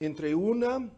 entre una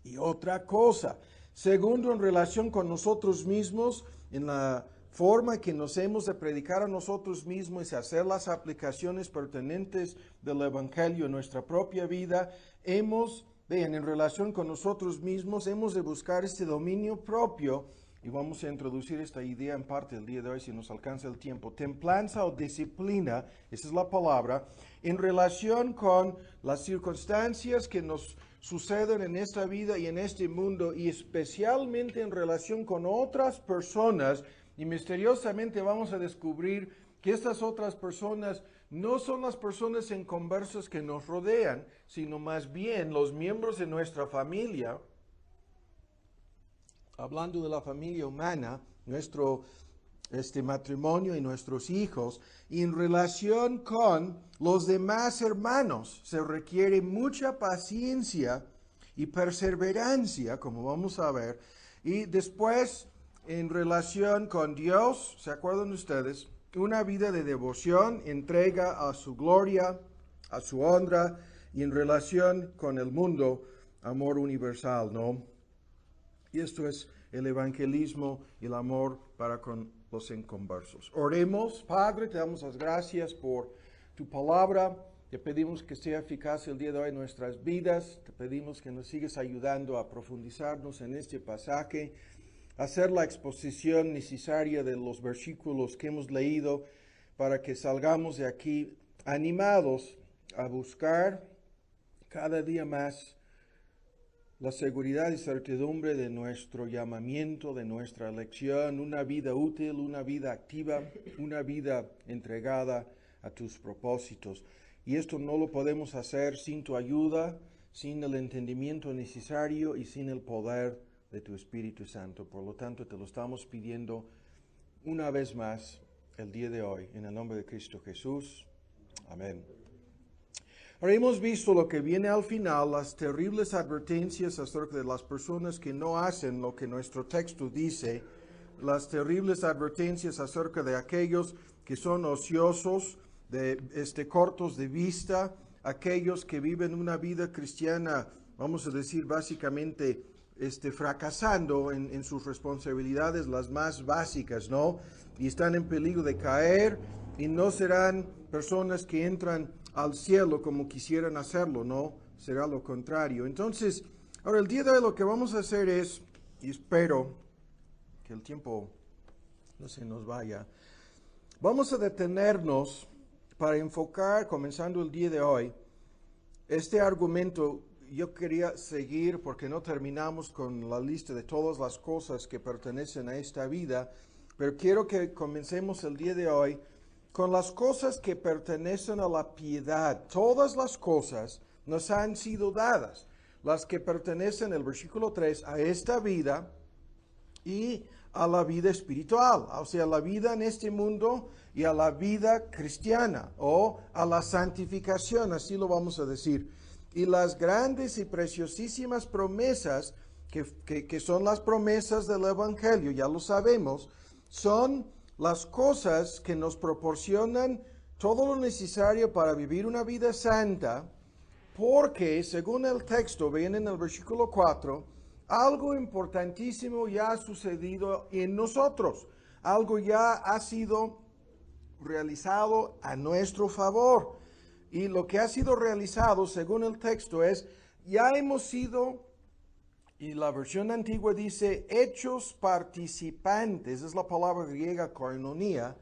y otra cosa. Segundo, en relación con nosotros mismos, en la forma que nos hemos de predicar a nosotros mismos y hacer las aplicaciones pertinentes del Evangelio en nuestra propia vida, en relación con nosotros mismos, hemos de buscar este dominio propio. Y vamos a introducir esta idea en parte el día de hoy si nos alcanza el tiempo. Templanza o disciplina, esa es la palabra, en relación con las circunstancias que nos suceden en esta vida y en este mundo, y especialmente en relación con otras personas. Y misteriosamente vamos a descubrir que estas otras personas no son las personas inconversas que nos rodean, sino más bien los miembros de nuestra familia. Hablando de la familia humana, nuestro matrimonio y nuestros hijos, y en relación con los demás hermanos, se requiere mucha paciencia y perseverancia, como vamos a ver. Y después, en relación con Dios, ¿se acuerdan ustedes? Una vida de devoción, entrega a su gloria, a su honra, y en relación con el mundo, amor universal, ¿no? Y esto es el evangelismo y el amor para con los inconversos. Oremos. Padre, te damos las gracias por tu palabra. Te pedimos que sea eficaz el día de hoy en nuestras vidas. Te pedimos que nos sigas ayudando a profundizarnos en este pasaje, hacer la exposición necesaria de los versículos que hemos leído para que salgamos de aquí animados a buscar cada día más la seguridad y certidumbre de nuestro llamamiento, de nuestra elección, una vida útil, una vida activa, una vida entregada a tus propósitos. Y esto no lo podemos hacer sin tu ayuda, sin el entendimiento necesario y sin el poder de tu Espíritu Santo. Por lo tanto, te lo estamos pidiendo una vez más el día de hoy, en el nombre de Cristo Jesús. Amén. Ahora hemos visto lo que viene al final, las terribles advertencias acerca de las personas que no hacen lo que nuestro texto dice, las terribles advertencias acerca de aquellos que son ociosos, cortos de vista, aquellos que viven una vida cristiana, vamos a decir básicamente, fracasando en sus responsabilidades las más básicas, ¿no? Y están en peligro de caer y no serán personas que entran al cielo como quisieran hacerlo, no, será lo contrario. Entonces, ahora el día de hoy lo que vamos a hacer es, y espero que el tiempo no se nos vaya, vamos a detenernos para enfocar, comenzando el día de hoy, este argumento. Yo quería seguir porque no terminamos con la lista de todas las cosas que pertenecen a esta vida, pero quiero que comencemos el día de hoy con las cosas que pertenecen a la piedad. Todas las cosas nos han sido dadas. Las que pertenecen, el versículo 3, a esta vida y a la vida espiritual. O sea, a la vida en este mundo y a la vida cristiana o a la santificación, así lo vamos a decir. Y las grandes y preciosísimas promesas, que son las promesas del Evangelio, ya lo sabemos, son las cosas que nos proporcionan todo lo necesario para vivir una vida santa, porque según el texto, ven en el versículo 4, algo importantísimo ya ha sucedido en nosotros, algo ya ha sido realizado a nuestro favor. Y lo que ha sido realizado, según el texto, es, ya hemos sido, y la versión antigua dice, hechos participantes, es la palabra griega koinonia,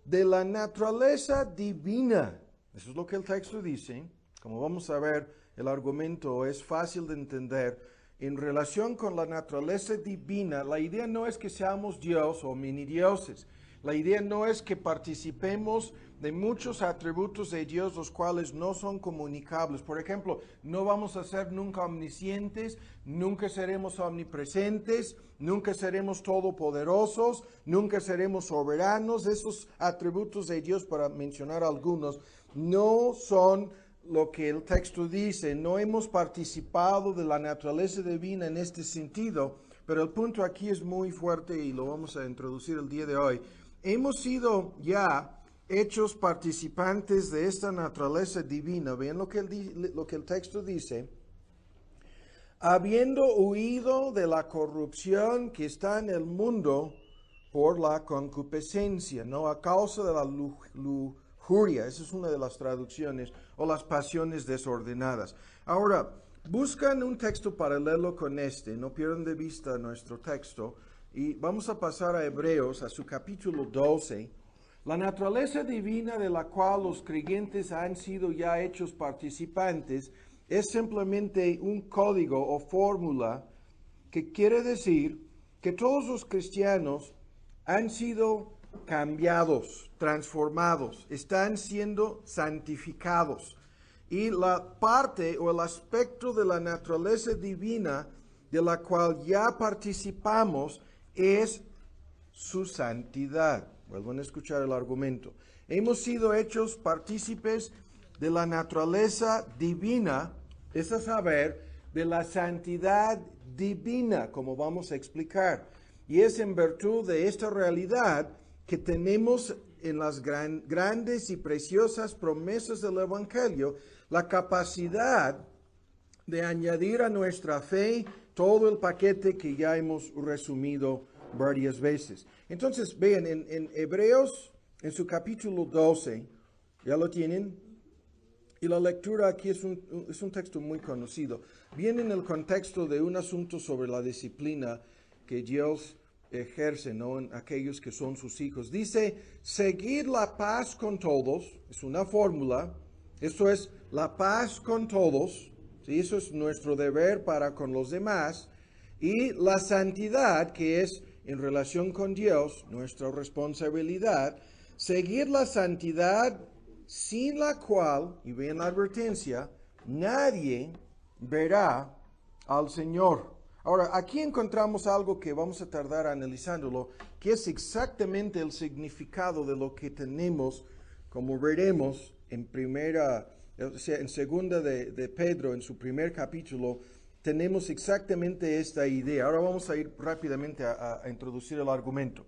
de la naturaleza divina. Eso es lo que el texto dice. Como vamos a ver, el argumento es fácil de entender. En relación con la naturaleza divina, la idea no es que seamos Dios o mini dioses. La idea no es que participemos de muchos atributos de Dios los cuales no son comunicables. Por ejemplo, no vamos a ser nunca omniscientes, nunca seremos omnipresentes, nunca seremos todopoderosos, nunca seremos soberanos. Esos atributos de Dios, para mencionar algunos, no son lo que el texto dice. No hemos participado de la naturaleza divina en este sentido, pero el punto aquí es muy fuerte y lo vamos a introducir el día de hoy. Hemos sido ya hechos participantes de esta naturaleza divina. Vean lo que el texto dice. habiendo huido de la corrupción que está en el mundo por la concupiscencia, ¿no? A causa de la lujuria, esa es una de las traducciones, o las pasiones desordenadas. Ahora, buscan un texto paralelo con este, no pierdan de vista nuestro texto, y vamos a pasar a Hebreos, a su capítulo 12. La naturaleza divina de la cual los creyentes han sido ya hechos participantes es simplemente un código o fórmula que quiere decir que todos los cristianos han sido cambiados, transformados, están siendo santificados. Y la parte o el aspecto de la naturaleza divina de la cual ya participamos es su santidad. Vuelvan a escuchar el argumento. Hemos sido hechos partícipes de la naturaleza divina, es a saber, de la santidad divina, como vamos a explicar. Y es en virtud de esta realidad que tenemos en las grandes y preciosas promesas del Evangelio la capacidad de añadir a nuestra fe todo el paquete que ya hemos resumido varias veces. Entonces, vean, en Hebreos, en su capítulo 12, ¿ya lo tienen? Y la lectura aquí es un texto muy conocido. Viene en el contexto de un asunto sobre la disciplina que Dios ejerce, ¿no?, en aquellos que son sus hijos. Dice, seguid la paz con todos, es una fórmula, esto es la paz con todos, ¿sí? Eso es nuestro deber para con los demás, y la santidad, que es en relación con Dios, nuestra responsabilidad, seguir la santidad sin la cual, y vean la advertencia, nadie verá al Señor. Ahora, aquí encontramos algo que vamos a tardar analizándolo, que es exactamente el significado de lo que tenemos, como veremos en en segunda de Pedro, en su primer capítulo, tenemos exactamente esta idea. Ahora vamos a ir rápidamente a introducir el argumento.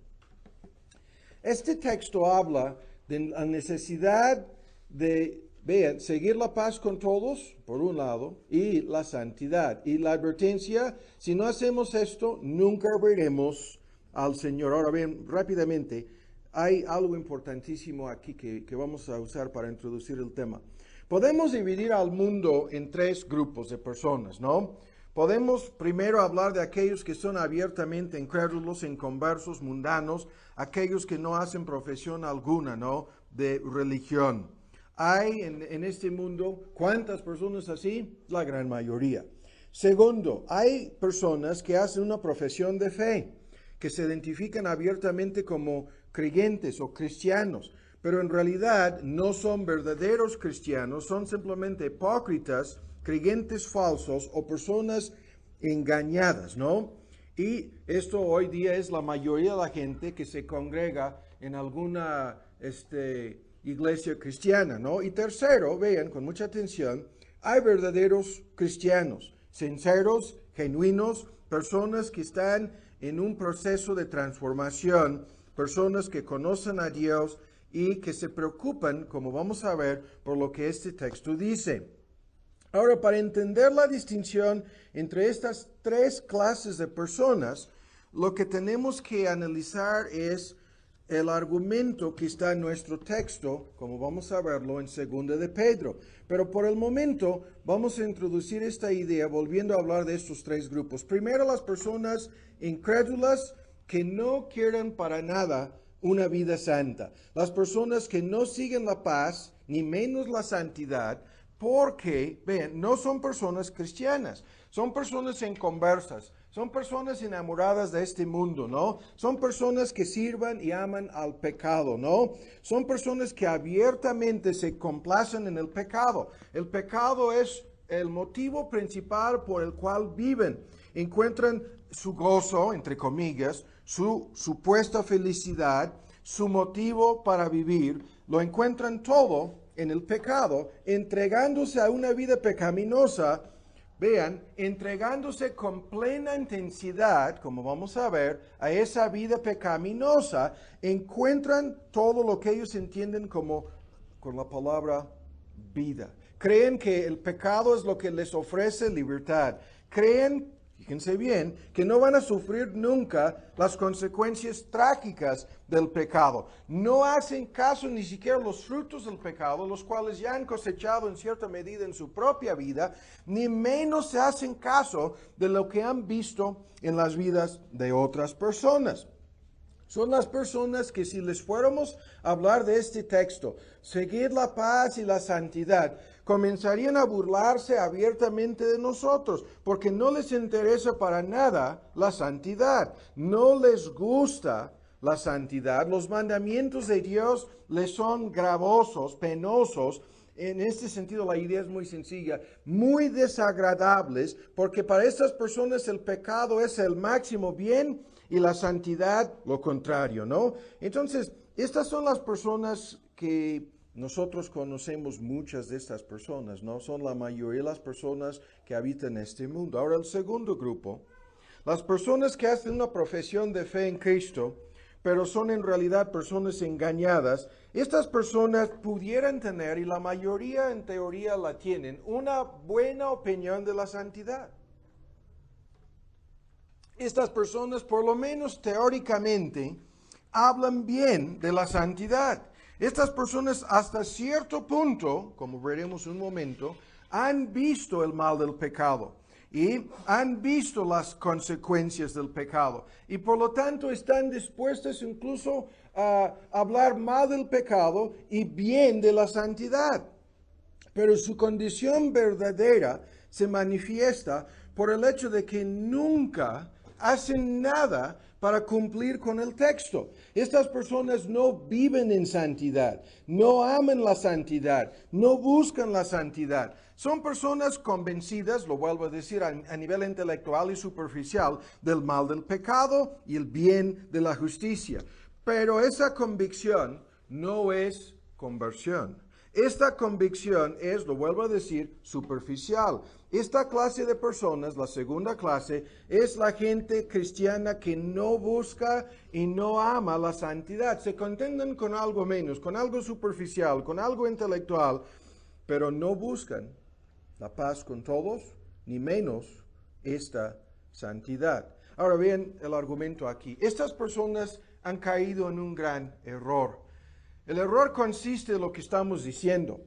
Este texto habla de la necesidad de, vean, seguir la paz con todos, por un lado, y la santidad. Y la advertencia, si no hacemos esto, nunca veremos al Señor. Ahora bien, rápidamente, hay algo importantísimo aquí que vamos a usar para introducir el tema. Podemos dividir al mundo en tres grupos de personas, ¿no? Podemos primero hablar de aquellos que son abiertamente incrédulos, inconversos, mundanos, aquellos que no hacen profesión alguna, ¿no?, de religión. Hay en este mundo, ¿cuántas personas así? La gran mayoría. Segundo, hay personas que hacen una profesión de fe, que se identifican abiertamente como creyentes o cristianos, pero en realidad no son verdaderos cristianos, son simplemente hipócritas, creyentes falsos o personas engañadas, ¿no? Y esto hoy día es la mayoría de la gente que se congrega en alguna iglesia cristiana, ¿no? Y tercero, vean con mucha atención, hay verdaderos cristianos, sinceros, genuinos, personas que están en un proceso de transformación, personas que conocen a Dios y que se preocupan, como vamos a ver, por lo que este texto dice. Ahora, para entender la distinción entre estas tres clases de personas, lo que tenemos que analizar es el argumento que está en nuestro texto, como vamos a verlo en 2 de Pedro. Pero por el momento vamos a introducir esta idea volviendo a hablar de estos tres grupos. Primero, las personas incrédulas que no quieren para nada una vida santa. Las personas que no siguen la paz, ni menos la santidad, porque, vean, no son personas cristianas, son personas inconversas, son personas enamoradas de este mundo, ¿no? Son personas que sirvan y aman al pecado, ¿no? Son personas que abiertamente se complacen en el pecado. El pecado es el motivo principal por el cual viven. Encuentran su gozo, entre comillas, su supuesta felicidad, su motivo para vivir, lo encuentran todo en el pecado, entregándose a una vida pecaminosa, vean, entregándose con plena intensidad, como vamos a ver, a esa vida pecaminosa, encuentran todo lo que ellos entienden como, con la palabra, vida. Creen que el pecado es lo que les ofrece libertad. Creen, fíjense bien, que no van a sufrir nunca las consecuencias trágicas del pecado. No hacen caso ni siquiera los frutos del pecado, los cuales ya han cosechado en cierta medida en su propia vida, ni menos se hacen caso de lo que han visto en las vidas de otras personas. Son las personas que si les fuéramos a hablar de este texto, seguir la paz y la santidad, comenzarían a burlarse abiertamente de nosotros, porque no les interesa para nada la santidad, no les gusta la santidad, los mandamientos de Dios les son gravosos, penosos. En este sentido, la idea es muy sencilla, muy desagradables, porque para estas personas el pecado es el máximo bien y la santidad lo contrario, ¿no? Entonces, estas son las personas que nosotros conocemos, muchas de estas personas, ¿no? Son la mayoría de las personas que habitan este mundo. Ahora, el segundo grupo, las personas que hacen una profesión de fe en Cristo, pero son en realidad personas engañadas. Estas personas pudieran tener, y la mayoría en teoría la tienen, una buena opinión de la santidad. Estas personas, por lo menos teóricamente, hablan bien de la santidad. Estas personas hasta cierto punto, como veremos un momento, han visto el mal del pecado y han visto las consecuencias del pecado. Y por lo tanto están dispuestos incluso a hablar mal del pecado y bien de la santidad. Pero su condición verdadera se manifiesta por el hecho de que nunca hacen nada para cumplir con el texto. Estas personas no viven en santidad, no aman la santidad, no buscan la santidad. Son personas convencidas, lo vuelvo a decir, a nivel intelectual y superficial, del mal del pecado y el bien de la justicia. Pero esa convicción no es conversión. Esta convicción es, lo vuelvo a decir, superficial. Esta clase de personas, la segunda clase, es la gente cristiana que no busca y no ama la santidad. Se contentan con algo menos, con algo superficial, con algo intelectual, pero no buscan la paz con todos, ni menos esta santidad. Ahora bien, el argumento aquí. Estas personas han caído en un gran error. El error consiste en lo que estamos diciendo.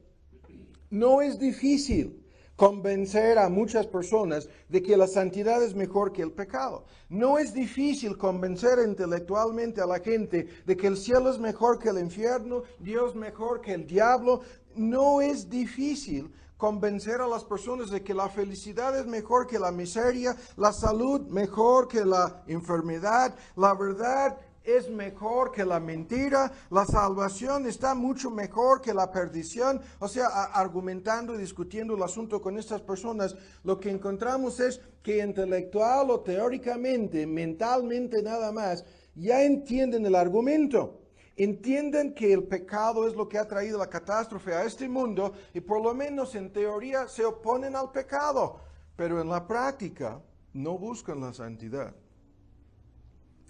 No es difícil convencer a muchas personas de que la santidad es mejor que el pecado. No es difícil convencer intelectualmente a la gente de que el cielo es mejor que el infierno, Dios mejor que el diablo. No es difícil convencer a las personas de que la felicidad es mejor que la miseria, la salud mejor que la enfermedad, la verdad es mejor que la mentira, la salvación está mucho mejor que la perdición. O sea, argumentando y discutiendo el asunto con estas personas, lo que encontramos es que intelectual o teóricamente, mentalmente nada más, ya entienden el argumento. Entienden que el pecado es lo que ha traído la catástrofe a este mundo y por lo menos en teoría se oponen al pecado, pero en la práctica no buscan la santidad.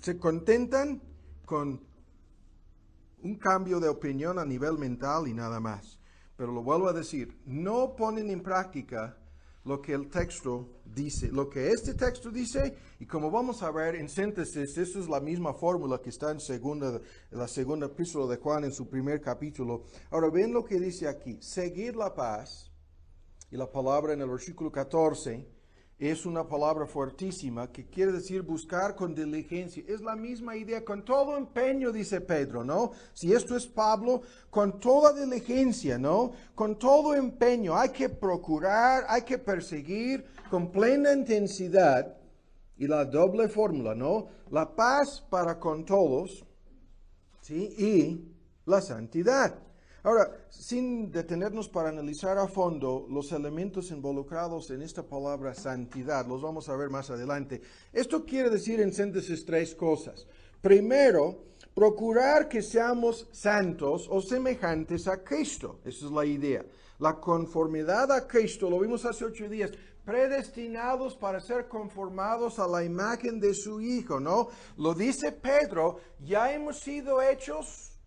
Se contentan con un cambio de opinión a nivel mental y nada más. Pero lo vuelvo a decir, no ponen en práctica lo que el texto dice, lo que este texto dice, y como vamos a ver en síntesis, esa es la misma fórmula que está en la segunda epístola de Juan en su primer capítulo. Ahora ven lo que dice aquí, seguir la paz, y la palabra en el versículo 14, es una palabra fuertísima que quiere decir buscar con diligencia. Es la misma idea, con todo empeño, dice Pedro, ¿no? Si esto es Pablo, con toda diligencia, ¿no? Con todo empeño. Hay que procurar, hay que perseguir con plena intensidad. Y la doble fórmula, ¿no? La paz para con todos, ¿sí? Y la santidad. Ahora, sin detenernos para analizar a fondo los elementos involucrados en esta palabra santidad, los vamos a ver más adelante. Esto quiere decir en síntesis tres cosas. Primero, procurar que seamos santos o semejantes a Cristo. Esa es la idea. La conformidad a Cristo, lo vimos hace 8 días, predestinados para ser conformados a la imagen de su Hijo, ¿no? Lo dice Pedro, ya hemos sido hechos,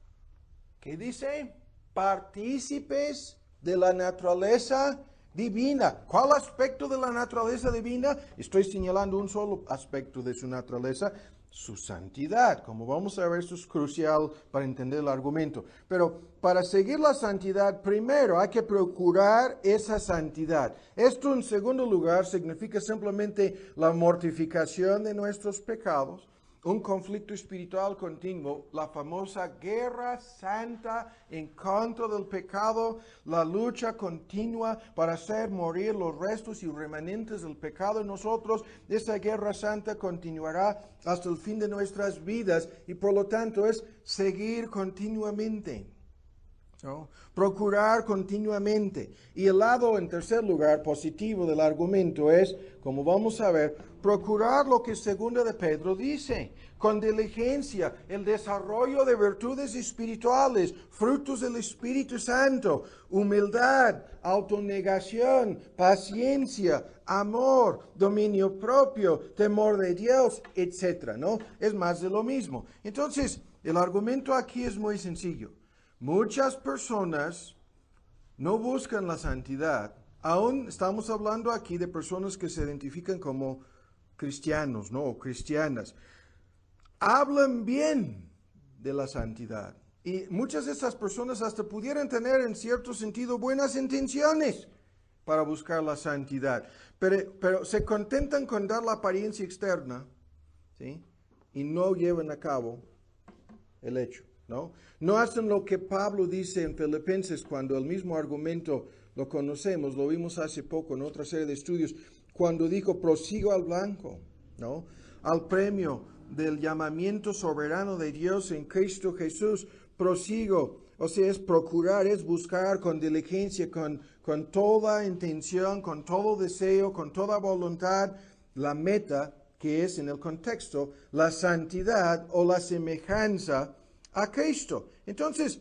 ¿qué dice? Partícipes de la naturaleza divina. ¿Cuál aspecto de la naturaleza divina? Estoy señalando un solo aspecto de su naturaleza, su santidad. Como vamos a ver, esto es crucial para entender el argumento. Pero para seguir la santidad, primero hay que procurar esa santidad. Esto, en segundo lugar, significa simplemente la mortificación de nuestros pecados, un conflicto espiritual continuo, la famosa guerra santa en contra del pecado, la lucha continua para hacer morir los restos y remanentes del pecado en nosotros. Esa guerra santa continuará hasta el fin de nuestras vidas y por lo tanto es seguir continuamente, ¿no? Procurar continuamente. Y el lado, en tercer lugar, positivo del argumento es, como vamos a ver, procurar lo que segunda de Pedro dice, con diligencia, el desarrollo de virtudes espirituales, frutos del Espíritu Santo, humildad, autonegación, paciencia, amor, dominio propio, temor de Dios, etc., ¿no? Es más de lo mismo. Entonces, el argumento aquí es muy sencillo. Muchas personas no buscan la santidad. Aún estamos hablando aquí de personas que se identifican como cristianos, ¿no? O cristianas. Hablan bien de la santidad. Y muchas de esas personas hasta pudieran tener en cierto sentido buenas intenciones para buscar la santidad. Pero se contentan con dar la apariencia externa, ¿sí? Y no llevan a cabo el hecho, ¿no? No hacen lo que Pablo dice en Filipenses cuando el mismo argumento lo conocemos, lo vimos hace poco en otra serie de estudios, cuando dijo, prosigo al blanco, ¿no? Al premio del llamamiento soberano de Dios en Cristo Jesús, prosigo. O sea, es procurar, es buscar con diligencia, con toda intención, con todo deseo, con toda voluntad, la meta que es en el contexto la santidad o la semejanza a Cristo. Entonces,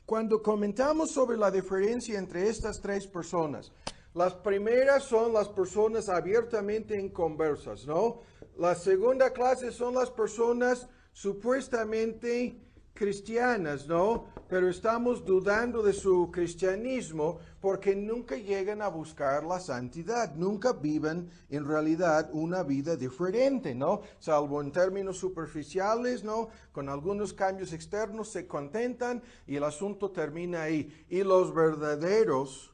cuando comentamos sobre la diferencia entre estas tres personas, las primeras son las personas abiertamente inconversas, ¿no? La segunda clase son las personas supuestamente cristianas, ¿no? Pero estamos dudando de su cristianismo porque nunca llegan a buscar la santidad, nunca viven en realidad una vida diferente, ¿no? Salvo en términos superficiales, ¿no? Con algunos cambios externos se contentan y el asunto termina ahí. Y los verdaderos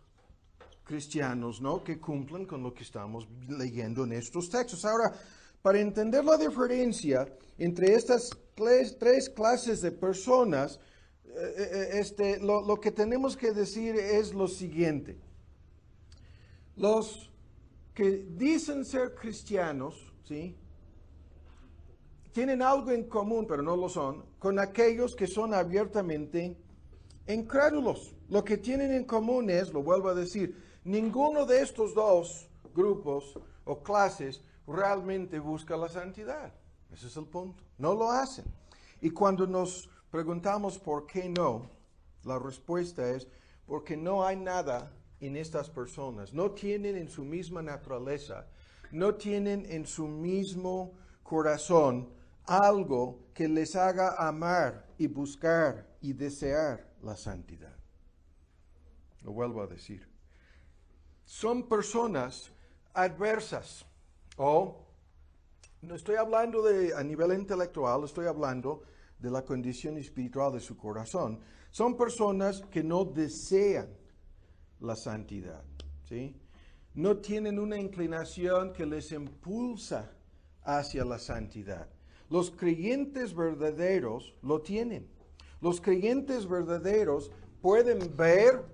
cristianos, ¿no? Que cumplen con lo que estamos leyendo en estos textos. Ahora, para entender la diferencia entre estas tres clases de personas, lo que tenemos que decir es lo siguiente. Los que dicen ser cristianos, ¿sí? Tienen algo en común, pero no lo son, con aquellos que son abiertamente incrédulos. Lo que tienen en común es, lo vuelvo a decir, ninguno de estos dos grupos o clases realmente busca la santidad. Ese es el punto. No lo hacen. Y cuando nos preguntamos por qué no, la respuesta es porque no hay nada en estas personas. No tienen en su misma naturaleza, no tienen en su mismo corazón algo que les haga amar y buscar y desear la santidad. Lo vuelvo a decir. Son personas adversas. No estoy hablando a nivel intelectual, estoy hablando de la condición espiritual de su corazón. Son personas que no desean la santidad, ¿sí? No tienen una inclinación que les impulsa hacia la santidad. Los creyentes verdaderos lo tienen. Los creyentes verdaderos pueden ver,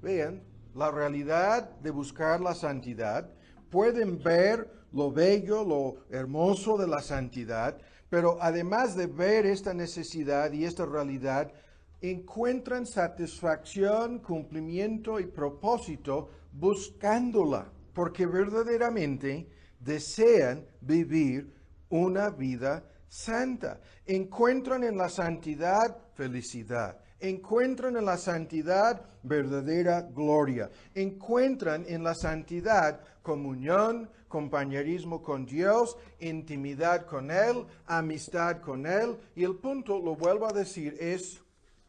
vean, la realidad de buscar la santidad, pueden ver lo bello, lo hermoso de la santidad, pero además de ver esta necesidad y esta realidad, encuentran satisfacción, cumplimiento y propósito buscándola, porque verdaderamente desean vivir una vida santa. Encuentran en la santidad felicidad. Encuentran en la santidad verdadera gloria. Encuentran en la santidad comunión, compañerismo con Dios, intimidad con Él, amistad con Él. Y el punto, lo vuelvo a decir, es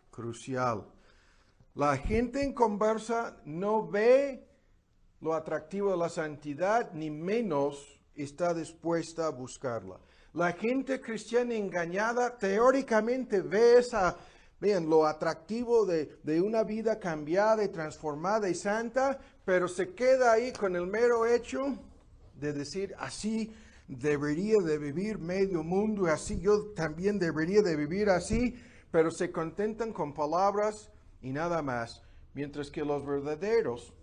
crucial. La gente inconversa no ve lo atractivo de la santidad, ni menos está dispuesta a buscarla. La gente cristiana engañada teóricamente ve vean, lo atractivo de una vida cambiada y transformada y santa, pero se queda ahí con el mero hecho de decir, así debería de vivir medio mundo, así yo también debería de vivir así, pero se contentan con palabras y nada más, mientras que los verdaderos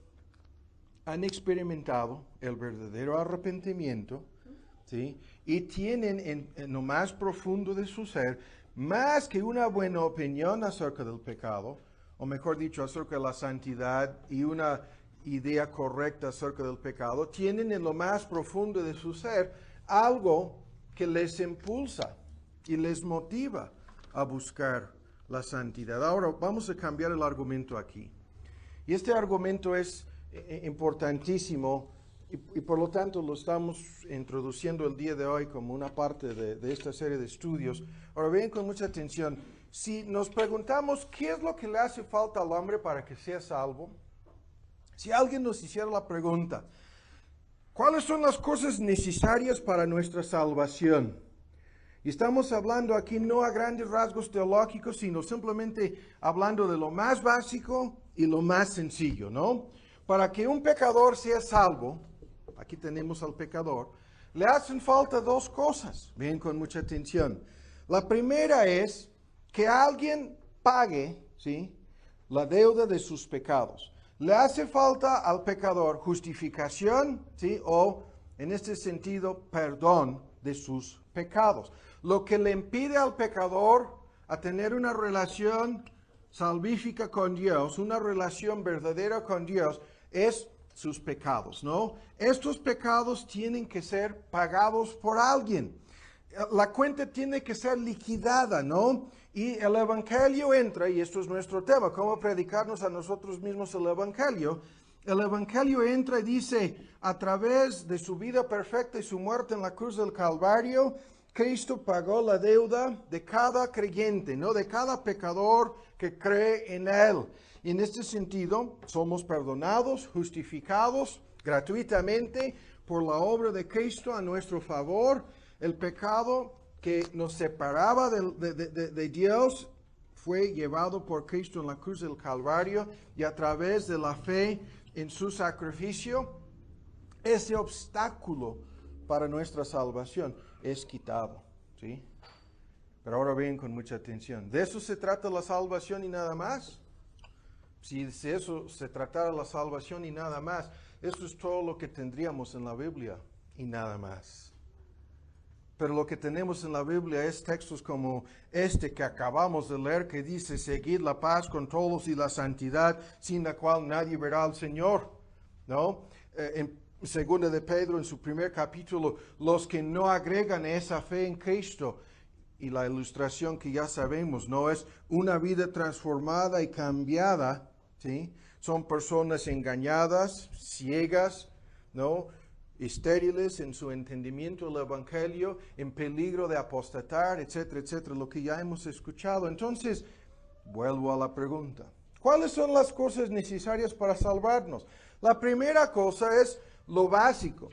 han experimentado el verdadero arrepentimiento, ¿sí? Y tienen en lo más profundo de su ser, más que una buena opinión acerca del pecado, o mejor dicho, acerca de la santidad y una idea correcta acerca del pecado, tienen en lo más profundo de su ser algo que les impulsa y les motiva a buscar la santidad. Ahora vamos a cambiar el argumento aquí. Y este argumento es importantísimo y por lo tanto lo estamos introduciendo el día de hoy como una parte de esta serie de estudios. Ahora vean con mucha atención, si nos preguntamos qué es lo que le hace falta al hombre para que sea salvo, si alguien nos hiciera la pregunta, ¿cuáles son las cosas necesarias para nuestra salvación? Y estamos hablando aquí no a grandes rasgos teológicos, sino simplemente hablando de lo más básico y lo más sencillo, ¿no? Para que un pecador sea salvo, aquí tenemos al pecador, le hacen falta dos cosas. Ven con mucha atención. La primera es que alguien pague, ¿sí?, la deuda de sus pecados. Le hace falta al pecador justificación, ¿sí?, o en este sentido, perdón de sus pecados. Lo que le impide al pecador a tener una relación salvífica con Dios, una relación verdadera con Dios, es sus pecados, ¿no? Estos pecados tienen que ser pagados por alguien. La cuenta tiene que ser liquidada, ¿no? Y el Evangelio entra, y esto es nuestro tema, cómo predicarnos a nosotros mismos el Evangelio. El Evangelio entra y dice, a través de su vida perfecta y su muerte en la cruz del Calvario, Cristo pagó la deuda de cada creyente, ¿no? De cada pecador que cree en Él. Y en este sentido, somos perdonados, justificados gratuitamente por la obra de Cristo a nuestro favor. El pecado que nos separaba de Dios fue llevado por Cristo en la cruz del Calvario, y a través de la fe en su sacrificio, ese obstáculo para nuestra salvación es quitado, ¿sí? Pero ahora ven con mucha atención. ¿De eso se trata la salvación y nada más? Si de eso se tratara la salvación y nada más, eso es todo lo que tendríamos en la Biblia y nada más. Pero lo que tenemos en la Biblia es textos como este que acabamos de leer, que dice, seguid la paz con todos y la santidad, sin la cual nadie verá al Señor, ¿no? En Segunda de Pedro, en su primer capítulo, los que no agregan esa fe en Cristo, y la ilustración que ya sabemos, ¿no? Es una vida transformada y cambiada, ¿sí? Son personas engañadas, ciegas, ¿no? Estériles en su entendimiento del Evangelio, en peligro de apostatar, etcétera, etcétera, lo que ya hemos escuchado. Entonces, vuelvo a la pregunta. ¿Cuáles son las cosas necesarias para salvarnos? La primera cosa es lo básico,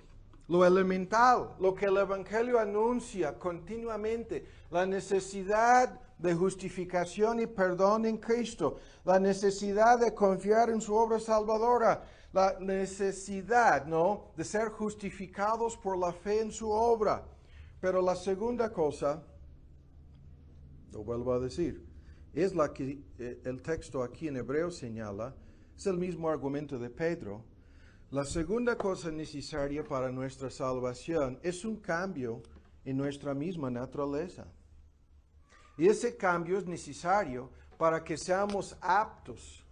lo elemental, lo que el Evangelio anuncia continuamente, la necesidad de justificación y perdón en Cristo, la necesidad de confiar en su obra salvadora, la necesidad, ¿no?, de ser justificados por la fe en su obra. Pero la segunda cosa, lo vuelvo a decir, es la que el texto aquí en hebreo señala, es el mismo argumento de Pedro. La segunda cosa necesaria para nuestra salvación es un cambio en nuestra misma naturaleza. Y ese cambio es necesario para que seamos aptos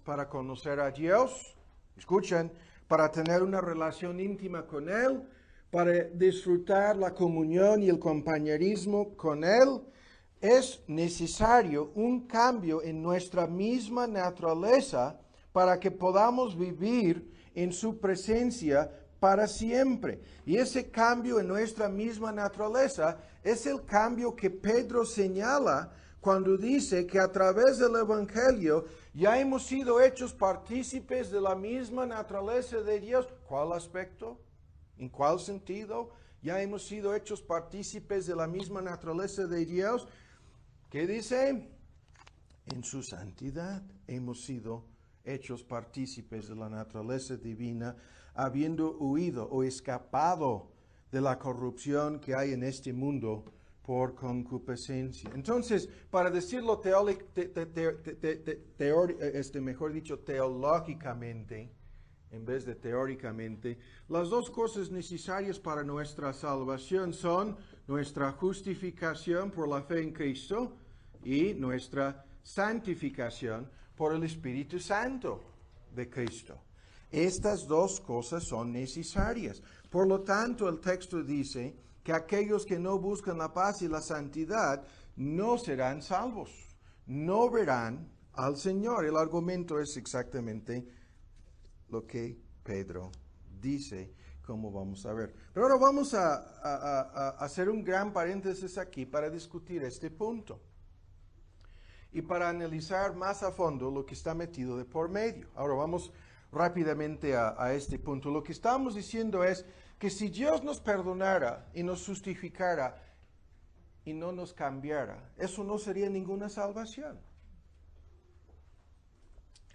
para conocer a Dios, escuchen, para tener una relación íntima con Él, para disfrutar la comunión y el compañerismo con Él. Es necesario un cambio en nuestra misma naturaleza para que podamos vivir en su presencia para siempre. Y ese cambio en nuestra misma naturaleza es el cambio que Pedro señala cuando dice que a través del Evangelio ya hemos sido hechos partícipes de la misma naturaleza de Dios. ¿Cuál aspecto? ¿En cuál sentido? Ya hemos sido hechos partícipes de la misma naturaleza de Dios. ¿Qué dice? En su santidad hemos sido hechos partícipes de la naturaleza divina, habiendo huido o escapado de la corrupción que hay en este mundo por concupiscencia. Entonces, para decirlo teológicamente, en vez de teóricamente, las dos cosas necesarias para nuestra salvación son nuestra justificación por la fe en Cristo y nuestra santificación por el Espíritu Santo de Cristo. Estas dos cosas son necesarias. Por lo tanto, el texto dice que aquellos que no buscan la paz y la santidad no serán salvos, no verán al Señor. El argumento es exactamente lo que Pedro dice, como vamos a ver. Pero ahora vamos a hacer un gran paréntesis aquí para discutir este punto y para analizar más a fondo lo que está metido de por medio. Ahora vamos rápidamente a este punto. Lo que estamos diciendo es que si Dios nos perdonara y nos justificara y no nos cambiara, eso no sería ninguna salvación.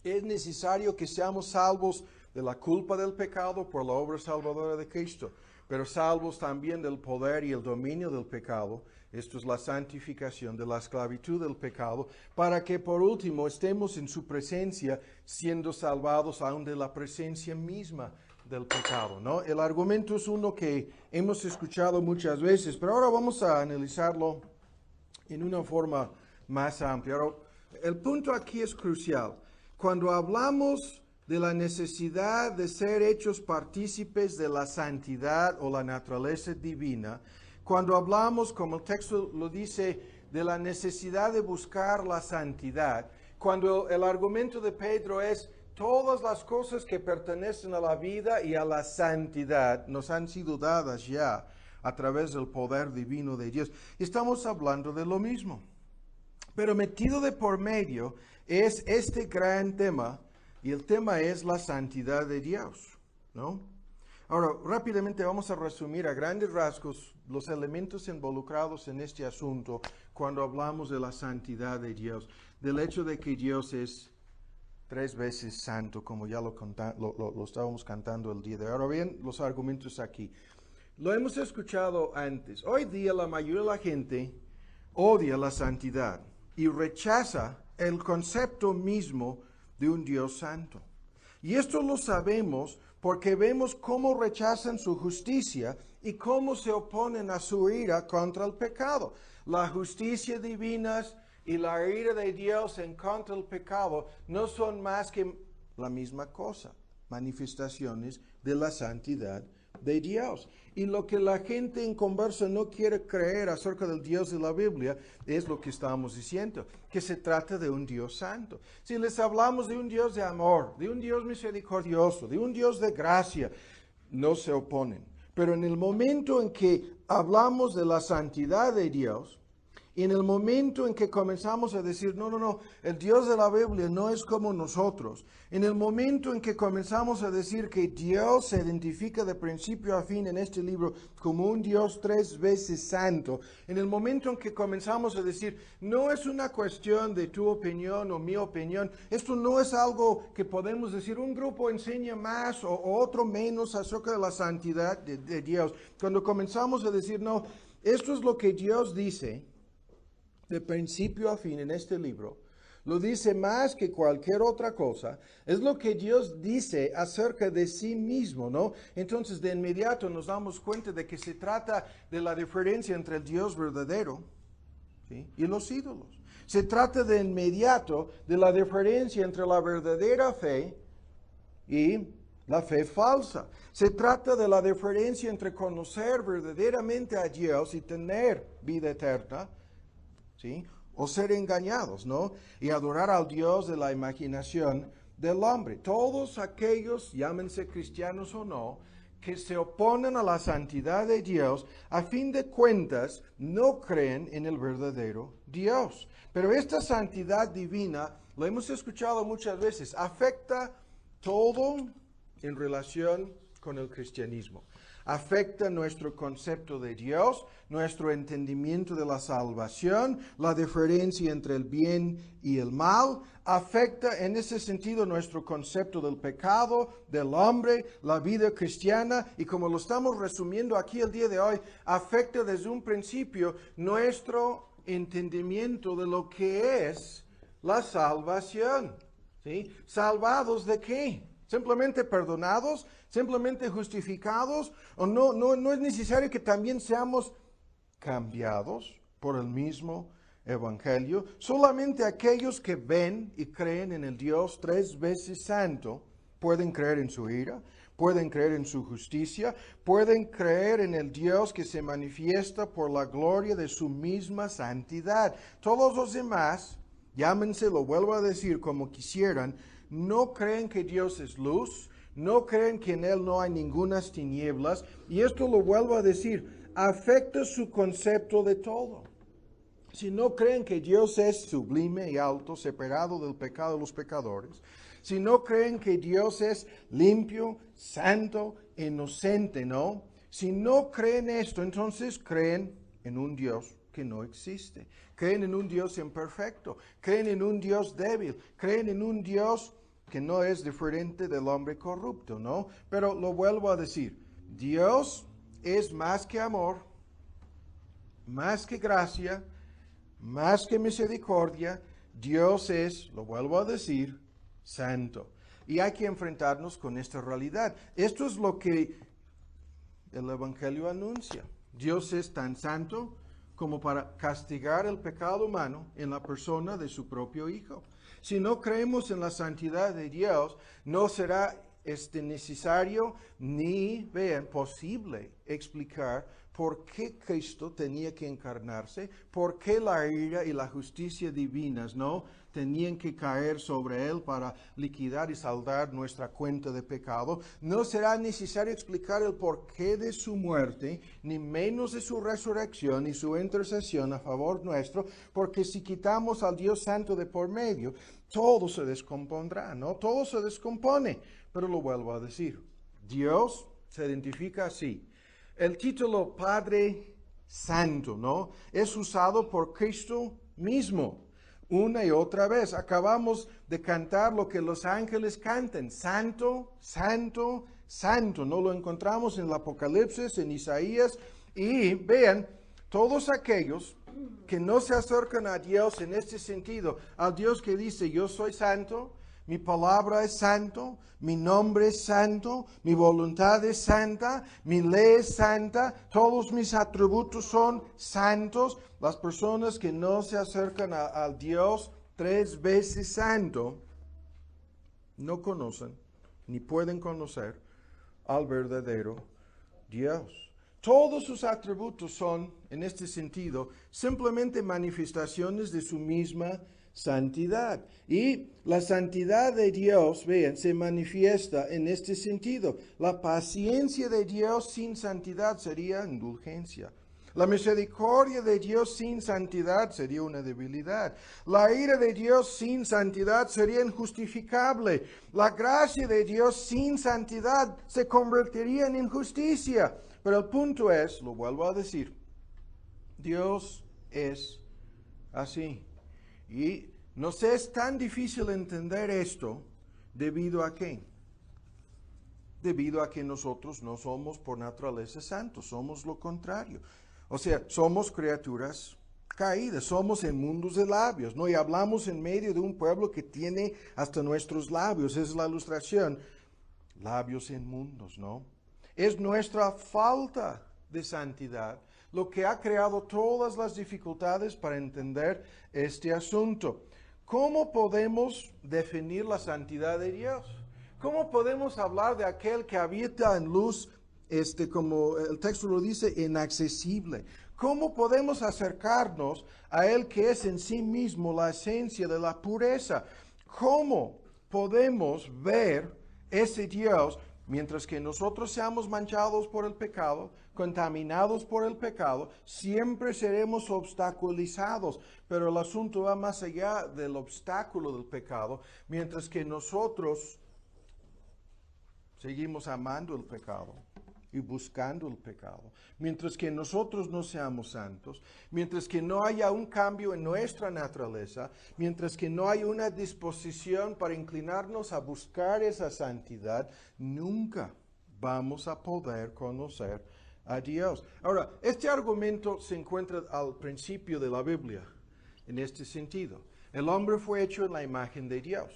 Es necesario que seamos salvos de la culpa del pecado por la obra salvadora de Cristo, pero salvos también del poder y el dominio del pecado. Esto es la santificación de la esclavitud del pecado, para que por último estemos en su presencia, siendo salvados aún de la presencia misma del pecado, ¿no? El argumento es uno que hemos escuchado muchas veces, pero ahora vamos a analizarlo en una forma más amplia. Ahora, el punto aquí es crucial. Cuando hablamos de la necesidad de ser hechos partícipes de la santidad o la naturaleza divina, cuando hablamos, como el texto lo dice, de la necesidad de buscar la santidad, cuando el argumento de Pedro es todas las cosas que pertenecen a la vida y a la santidad nos han sido dadas ya a través del poder divino de Dios, estamos hablando de lo mismo. Pero metido de por medio es este gran tema, y el tema es la santidad de Dios, ¿no? Ahora, rápidamente vamos a resumir a grandes rasgos los elementos involucrados en este asunto cuando hablamos de la santidad de Dios, del hecho de que Dios es 3 veces santo, como ya lo estábamos cantando el día de hoy. Ahora bien, los argumentos aquí. Lo hemos escuchado antes. Hoy día la mayoría de la gente odia la santidad y rechaza el concepto mismo de un Dios santo. Y esto lo sabemos porque vemos cómo rechazan su justicia y cómo se oponen a su ira contra el pecado. La justicia divina y la ira de Dios en contra del pecado no son más que la misma cosa, manifestaciones de la santidad de Dios. Y lo que la gente en conversa no quiere creer acerca del Dios de la Biblia es lo que estamos diciendo, que se trata de un Dios santo. Si les hablamos de un Dios de amor, de un Dios misericordioso, de un Dios de gracia, no se oponen. Pero en el momento en que hablamos de la santidad de Dios, y en el momento en que comenzamos a decir, no, el Dios de la Biblia no es como nosotros, en el momento en que comenzamos a decir que Dios se identifica de principio a fin en este libro como un Dios 3 veces santo, en el momento en que comenzamos a decir, no es una cuestión de tu opinión o mi opinión, esto no es algo que podemos decir, un grupo enseña más o otro menos acerca de la santidad de Dios. Cuando comenzamos a decir, no, esto es lo que Dios dice, de principio a fin en este libro, lo dice más que cualquier otra cosa, es lo que Dios dice acerca de sí mismo, ¿no? Entonces de inmediato nos damos cuenta de que se trata de la diferencia entre el Dios verdadero, ¿sí?, y los ídolos. Se trata de inmediato de la diferencia entre la verdadera fe y la fe falsa. Se trata de la diferencia entre conocer verdaderamente a Dios y tener vida eterna, ¿sí?, o ser engañados, ¿no?, y adorar al Dios de la imaginación del hombre. Todos aquellos, llámense cristianos o no, que se oponen a la santidad de Dios, a fin de cuentas, no creen en el verdadero Dios. Pero esta santidad divina, lo hemos escuchado muchas veces, afecta todo en relación con el cristianismo. Afecta nuestro concepto de Dios, nuestro entendimiento de la salvación, la diferencia entre el bien y el mal. Afecta en ese sentido nuestro concepto del pecado, del hombre, la vida cristiana. Y como lo estamos resumiendo aquí el día de hoy, afecta desde un principio nuestro entendimiento de lo que es la salvación. ¿Sí? ¿Salvados de qué? ¿Simplemente perdonados? ¿Simplemente justificados? ¿O no es necesario que también seamos cambiados por el mismo Evangelio? Solamente aquellos que ven y creen en el Dios 3 veces santo pueden creer en su ira, pueden creer en su justicia, pueden creer en el Dios que se manifiesta por la gloria de su misma santidad. Todos los demás, llámense, lo vuelvo a decir como quisieran, no creen que Dios es luz, no creen que en Él no hay ningunas tinieblas, y esto lo vuelvo a decir, afecta su concepto de todo. Si no creen que Dios es sublime y alto, separado del pecado de los pecadores, si no creen que Dios es limpio, santo, inocente, ¿no? Si no creen esto, entonces creen en un Dios que no existe. Creen en un Dios imperfecto, creen en un Dios débil, creen en un Dios que no es diferente del hombre corrupto, ¿no? Pero lo vuelvo a decir, Dios es más que amor, más que gracia, más que misericordia. Dios es, lo vuelvo a decir, santo. Y hay que enfrentarnos con esta realidad. Esto es lo que el Evangelio anuncia. Dios es tan santo como para castigar el pecado humano en la persona de su propio Hijo. Si no creemos en la santidad de Dios, no será necesario ni posible explicar por qué Cristo tenía que encarnarse, por qué la ira y la justicia divinas, ¿no?, tenían que caer sobre Él para liquidar y saldar nuestra cuenta de pecado. No será necesario explicar el porqué de su muerte, ni menos de su resurrección y su intercesión a favor nuestro, porque si quitamos al Dios Santo de por medio, todo se descompondrá, ¿no? Todo se descompone. Pero lo vuelvo a decir, Dios se identifica así. El título Padre Santo, ¿no?, es usado por Cristo mismo una y otra vez. Acabamos de cantar lo que los ángeles cantan, Santo, Santo, Santo. No lo encontramos en el Apocalipsis, en Isaías. Y vean, todos aquellos que no se acercan a Dios en este sentido, al Dios que dice, yo soy santo, mi palabra es santo, mi nombre es santo, mi voluntad es santa, mi ley es santa, todos mis atributos son santos. Las personas que no se acercan al Dios 3 veces santo no conocen ni pueden conocer al verdadero Dios. Todos sus atributos son, en este sentido, simplemente manifestaciones de su misma santidad. Y la santidad de Dios, vean, se manifiesta en este sentido. La paciencia de Dios sin santidad sería indulgencia. La misericordia de Dios sin santidad sería una debilidad. La ira de Dios sin santidad sería injustificable. La gracia de Dios sin santidad se convertiría en injusticia. Pero el punto es, lo vuelvo a decir, Dios es así. Y nos es tan difícil entender esto, ¿debido a qué? Debido a que nosotros no somos por naturaleza santos, somos lo contrario. O sea, somos criaturas caídas, somos inmundos de labios, ¿no? Y hablamos en medio de un pueblo que tiene hasta nuestros labios, es la ilustración, labios inmundos, ¿no? Es nuestra falta de santidad lo que ha creado todas las dificultades para entender este asunto. ¿Cómo podemos definir la santidad de Dios? ¿Cómo podemos hablar de aquel que habita en luz, como el texto lo dice, inaccesible? ¿Cómo podemos acercarnos a Él que es en sí mismo la esencia de la pureza? ¿Cómo podemos ver ese Dios Mientras que nosotros seamos manchados por el pecado, contaminados por el pecado, siempre seremos obstaculizados. Pero el asunto va más allá del obstáculo del pecado. Mientras que nosotros seguimos amando el pecado y buscando el pecado. Mientras que nosotros no seamos santos, mientras que no haya un cambio en nuestra naturaleza, mientras que no hay una disposición para inclinarnos a buscar esa santidad, nunca vamos a poder conocer a Dios. Ahora, este argumento se encuentra al principio de la Biblia, en este sentido. El hombre fue hecho en la imagen de Dios.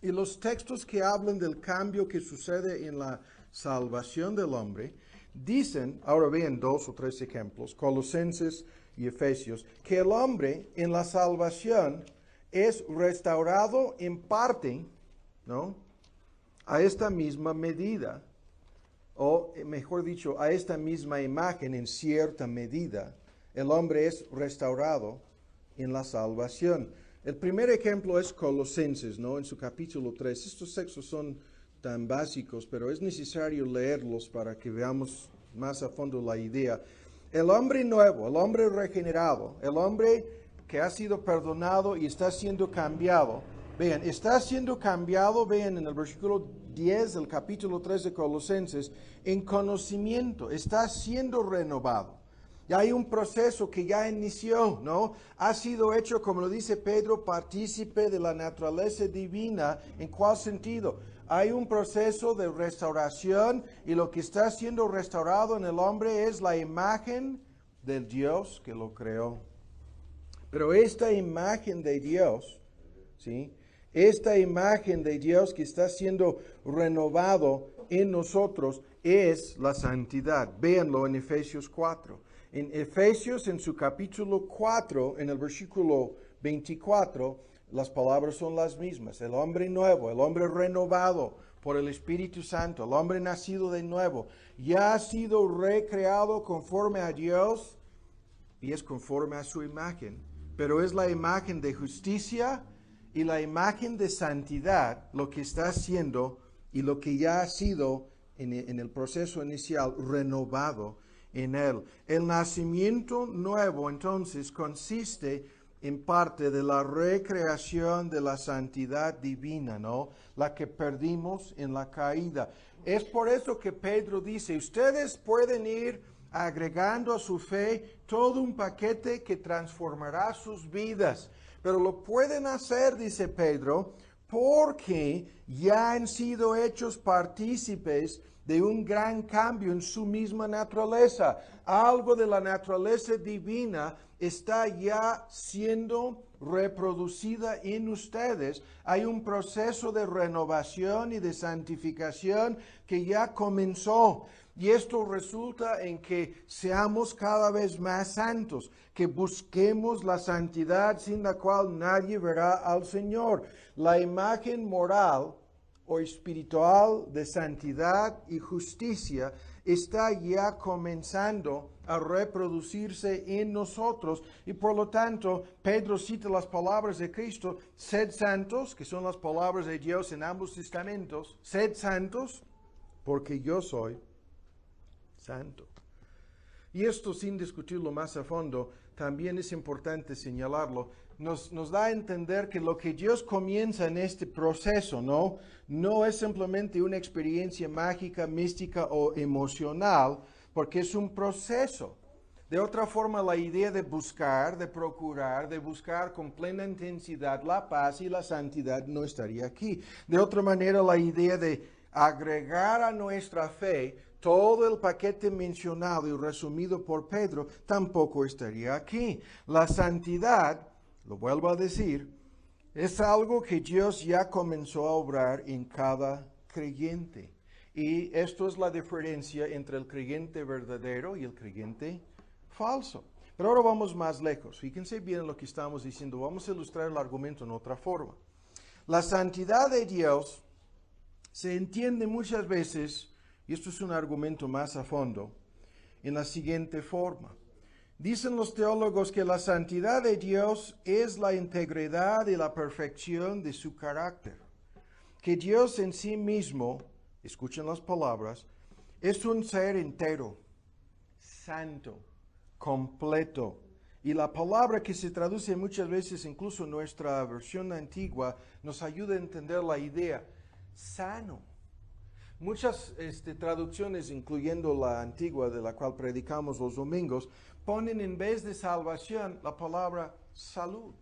Y los textos que hablan del cambio que sucede en la salvación del hombre, dicen, ahora vean 2 o 3 ejemplos, Colosenses y Efesios, que el hombre en la salvación es restaurado en parte, ¿no?, a esta misma medida, o mejor dicho, a esta misma imagen en cierta medida. El hombre es restaurado en la salvación. El primer ejemplo es Colosenses, ¿no?, en su capítulo 3. Estos textos son tan básicos, pero es necesario leerlos para que veamos más a fondo la idea. El hombre nuevo, el hombre regenerado, el hombre que ha sido perdonado y está siendo cambiado. Vean, está siendo cambiado, vean en el versículo 10 del capítulo 3 de Colosenses, en conocimiento, está siendo renovado. Ya hay un proceso que ya inició, ¿no? Ha sido hecho, como lo dice Pedro, partícipe de la naturaleza divina. ¿En cuál sentido? Hay un proceso de restauración y lo que está siendo restaurado en el hombre es la imagen del Dios que lo creó. Pero esta imagen de Dios, ¿sí?, esta imagen de Dios que está siendo renovado en nosotros es la santidad. Véanlo en Efesios 4. En Efesios, en su capítulo 4, en el versículo 24, las palabras son las mismas. El hombre nuevo, el hombre renovado por el Espíritu Santo, el hombre nacido de nuevo, ya ha sido recreado conforme a Dios y es conforme a su imagen. Pero es la imagen de justicia y la imagen de santidad lo que está haciendo y lo que ya ha sido en el proceso inicial renovado en él. El nacimiento nuevo entonces consiste en parte de la recreación de la santidad divina, ¿no?, la que perdimos en la caída. Es por eso que Pedro dice, ustedes pueden ir agregando a su fe todo un paquete que transformará sus vidas. Pero lo pueden hacer, dice Pedro, porque ya han sido hechos partícipes de un gran cambio en su misma naturaleza. Algo de la naturaleza divina está ya siendo reproducida en ustedes. Hay un proceso de renovación y de santificación que ya comenzó. Y esto resulta en que seamos cada vez más santos, que busquemos la santidad sin la cual nadie verá al Señor. La imagen moral o espiritual de santidad y justicia está ya comenzando a reproducirse en nosotros y por lo tanto Pedro cita las palabras de Cristo, sed santos, que son las palabras de Dios en ambos testamentos, sed santos porque yo soy santo. Y esto, sin discutirlo más a fondo, también es importante señalarlo, nos da a entender que lo que Dios comienza en este proceso, no es simplemente una experiencia mágica, mística o emocional, porque es un proceso. De otra forma, la idea de buscar, de procurar, de buscar con plena intensidad la paz y la santidad no estaría aquí. De otra manera, la idea de agregar a nuestra fe todo el paquete mencionado y resumido por Pedro tampoco estaría aquí. La santidad, lo vuelvo a decir, es algo que Dios ya comenzó a obrar en cada creyente. Y esto es la diferencia entre el creyente verdadero y el creyente falso. Pero ahora vamos más lejos. Fíjense bien lo que estamos diciendo. Vamos a ilustrar el argumento en otra forma. La santidad de Dios se entiende muchas veces, y esto es un argumento más a fondo, en la siguiente forma. Dicen los teólogos que la santidad de Dios es la integridad y la perfección de su carácter. Que Dios en sí mismo escuchen las palabras, es un ser entero, santo, completo. Y la palabra que se traduce muchas veces, incluso en nuestra versión antigua, nos ayuda a entender la idea, sano. Muchas traducciones, incluyendo la antigua de la cual predicamos los domingos, ponen en vez de salvación la palabra salud.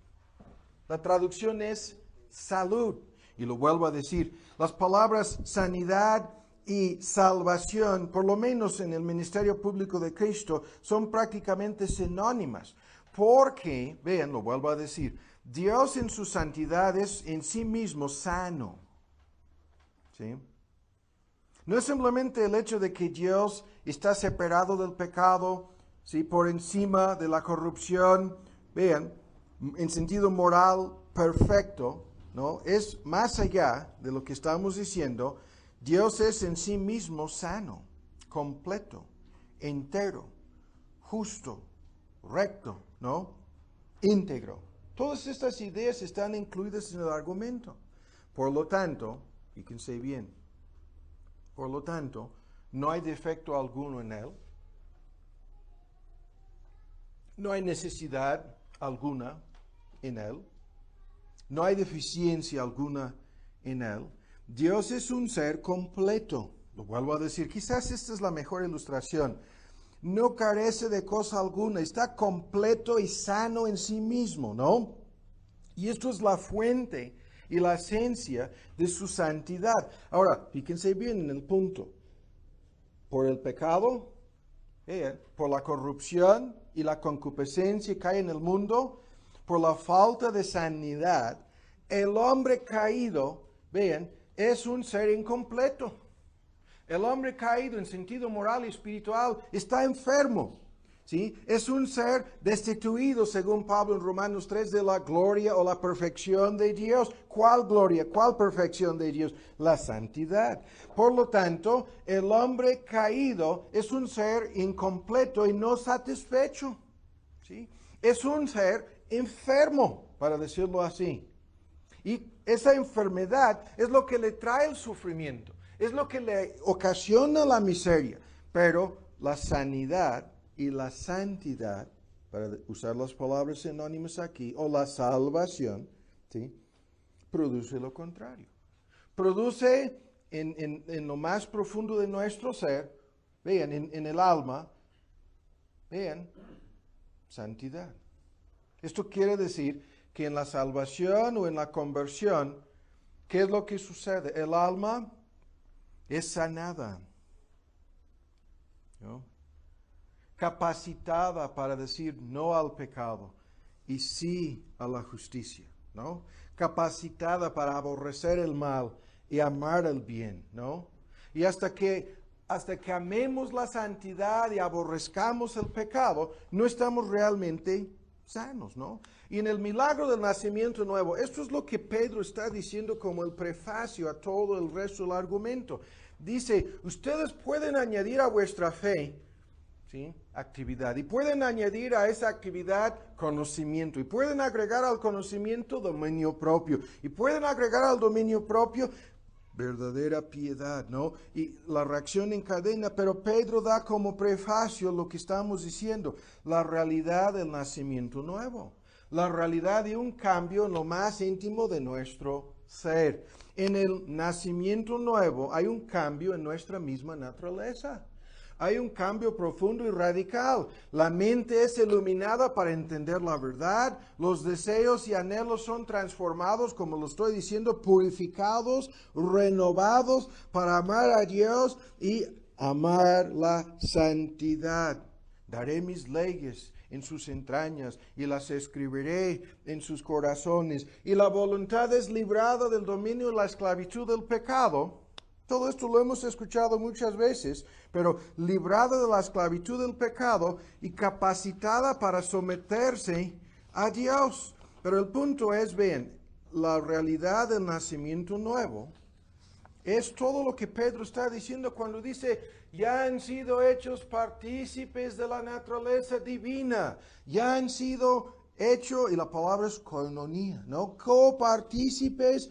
La traducción es salud. Y lo vuelvo a decir, las palabras sanidad y salvación, por lo menos en el ministerio público de Cristo, son prácticamente sinónimas. Porque, vean, lo vuelvo a decir, Dios en su santidad es en sí mismo sano. ¿Sí? No es simplemente el hecho de que Dios está separado del pecado, ¿sí? Por encima de la corrupción, vean, en sentido moral perfecto, ¿no? Es más allá de lo que estamos diciendo. Dios es en sí mismo sano, completo, entero, justo, recto, ¿no? Íntegro. Todas estas ideas están incluidas en el argumento. Por lo tanto, fíjense bien, por lo tanto, no hay defecto alguno en él. No hay necesidad alguna en él. No hay deficiencia alguna en él. Dios es un ser completo. Lo vuelvo a decir, quizás esta es la mejor ilustración. No carece de cosa alguna, está completo y sano en sí mismo, ¿no? Y esto es la fuente y la esencia de su santidad. Ahora, fíjense bien en el punto. Por el pecado, por la corrupción y la concupiscencia que hay en el mundo, por la falta de sanidad, el hombre caído, vean, es un ser incompleto. El hombre caído en sentido moral y espiritual está enfermo. ¿Sí? Es un ser destituido, según Pablo en Romanos 3, de la gloria o la perfección de Dios. ¿Cuál gloria? ¿Cuál perfección de Dios? La santidad. Por lo tanto, el hombre caído es un ser incompleto y no satisfecho. ¿Sí? Es un ser enfermo, para decirlo así. Y esa enfermedad es lo que le trae el sufrimiento, es lo que le ocasiona la miseria. Pero la sanidad y la santidad, para usar las palabras sinónimas aquí, o la salvación, ¿sí? Produce lo contrario. Produce en lo más profundo de nuestro ser, vean, en el alma, vean, santidad. Esto quiere decir que en la salvación o en la conversión, ¿qué es lo que sucede? El alma es sanada, ¿no? Capacitada para decir no al pecado y sí a la justicia, ¿no? Capacitada para aborrecer el mal y amar el bien, ¿no? Y hasta que amemos la santidad y aborrezcamos el pecado, no estamos realmente sanos, ¿no? Y en el milagro del nacimiento nuevo, esto es lo que Pedro está diciendo como el prefacio a todo el resto del argumento. Dice, ustedes pueden añadir a vuestra fe, ¿sí? Actividad. Y pueden añadir a esa actividad conocimiento. Y pueden agregar al conocimiento dominio propio. Y pueden agregar al dominio propio verdadera piedad, ¿no? Y la reacción en cadena. Pero Pedro da como prefacio lo que estamos diciendo. La realidad del nacimiento nuevo. La realidad de un cambio en lo más íntimo de nuestro ser. En el nacimiento nuevo hay un cambio en nuestra misma naturaleza. Hay un cambio profundo y radical. La mente es iluminada para entender la verdad. Los deseos y anhelos son transformados, como lo estoy diciendo, purificados, renovados para amar a Dios y amar la santidad. Daré mis leyes en sus entrañas y las escribiré en sus corazones. Y la voluntad es librada del dominio y la esclavitud del pecado. Todo esto lo hemos escuchado muchas veces, pero librada de la esclavitud del pecado y capacitada para someterse a Dios. Pero el punto es, vean, la realidad del nacimiento nuevo es todo lo que Pedro está diciendo cuando dice, ya han sido hechos partícipes de la naturaleza divina, ya han sido hechos, y la palabra es koinonia, ¿no? Copartícipes.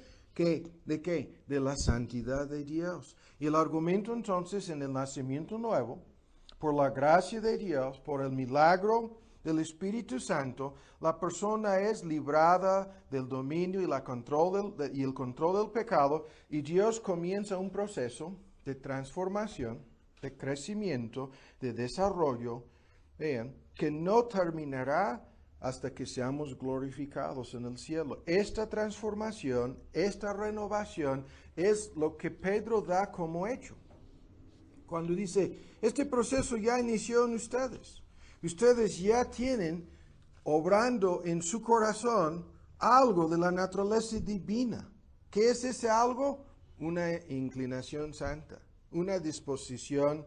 ¿De qué? De la santidad de Dios. Y el argumento entonces en el nacimiento nuevo, por la gracia de Dios, por el milagro del Espíritu Santo, la persona es librada del dominio y el control del pecado, y Dios comienza un proceso de transformación, de crecimiento, de desarrollo, vean, que no terminará hasta que seamos glorificados en el cielo. Esta transformación, esta renovación es lo que Pedro da como hecho. Cuando dice, este proceso ya inició en ustedes. Ustedes ya tienen obrando en su corazón algo de la naturaleza divina. ¿Qué es ese algo? Una inclinación santa, una disposición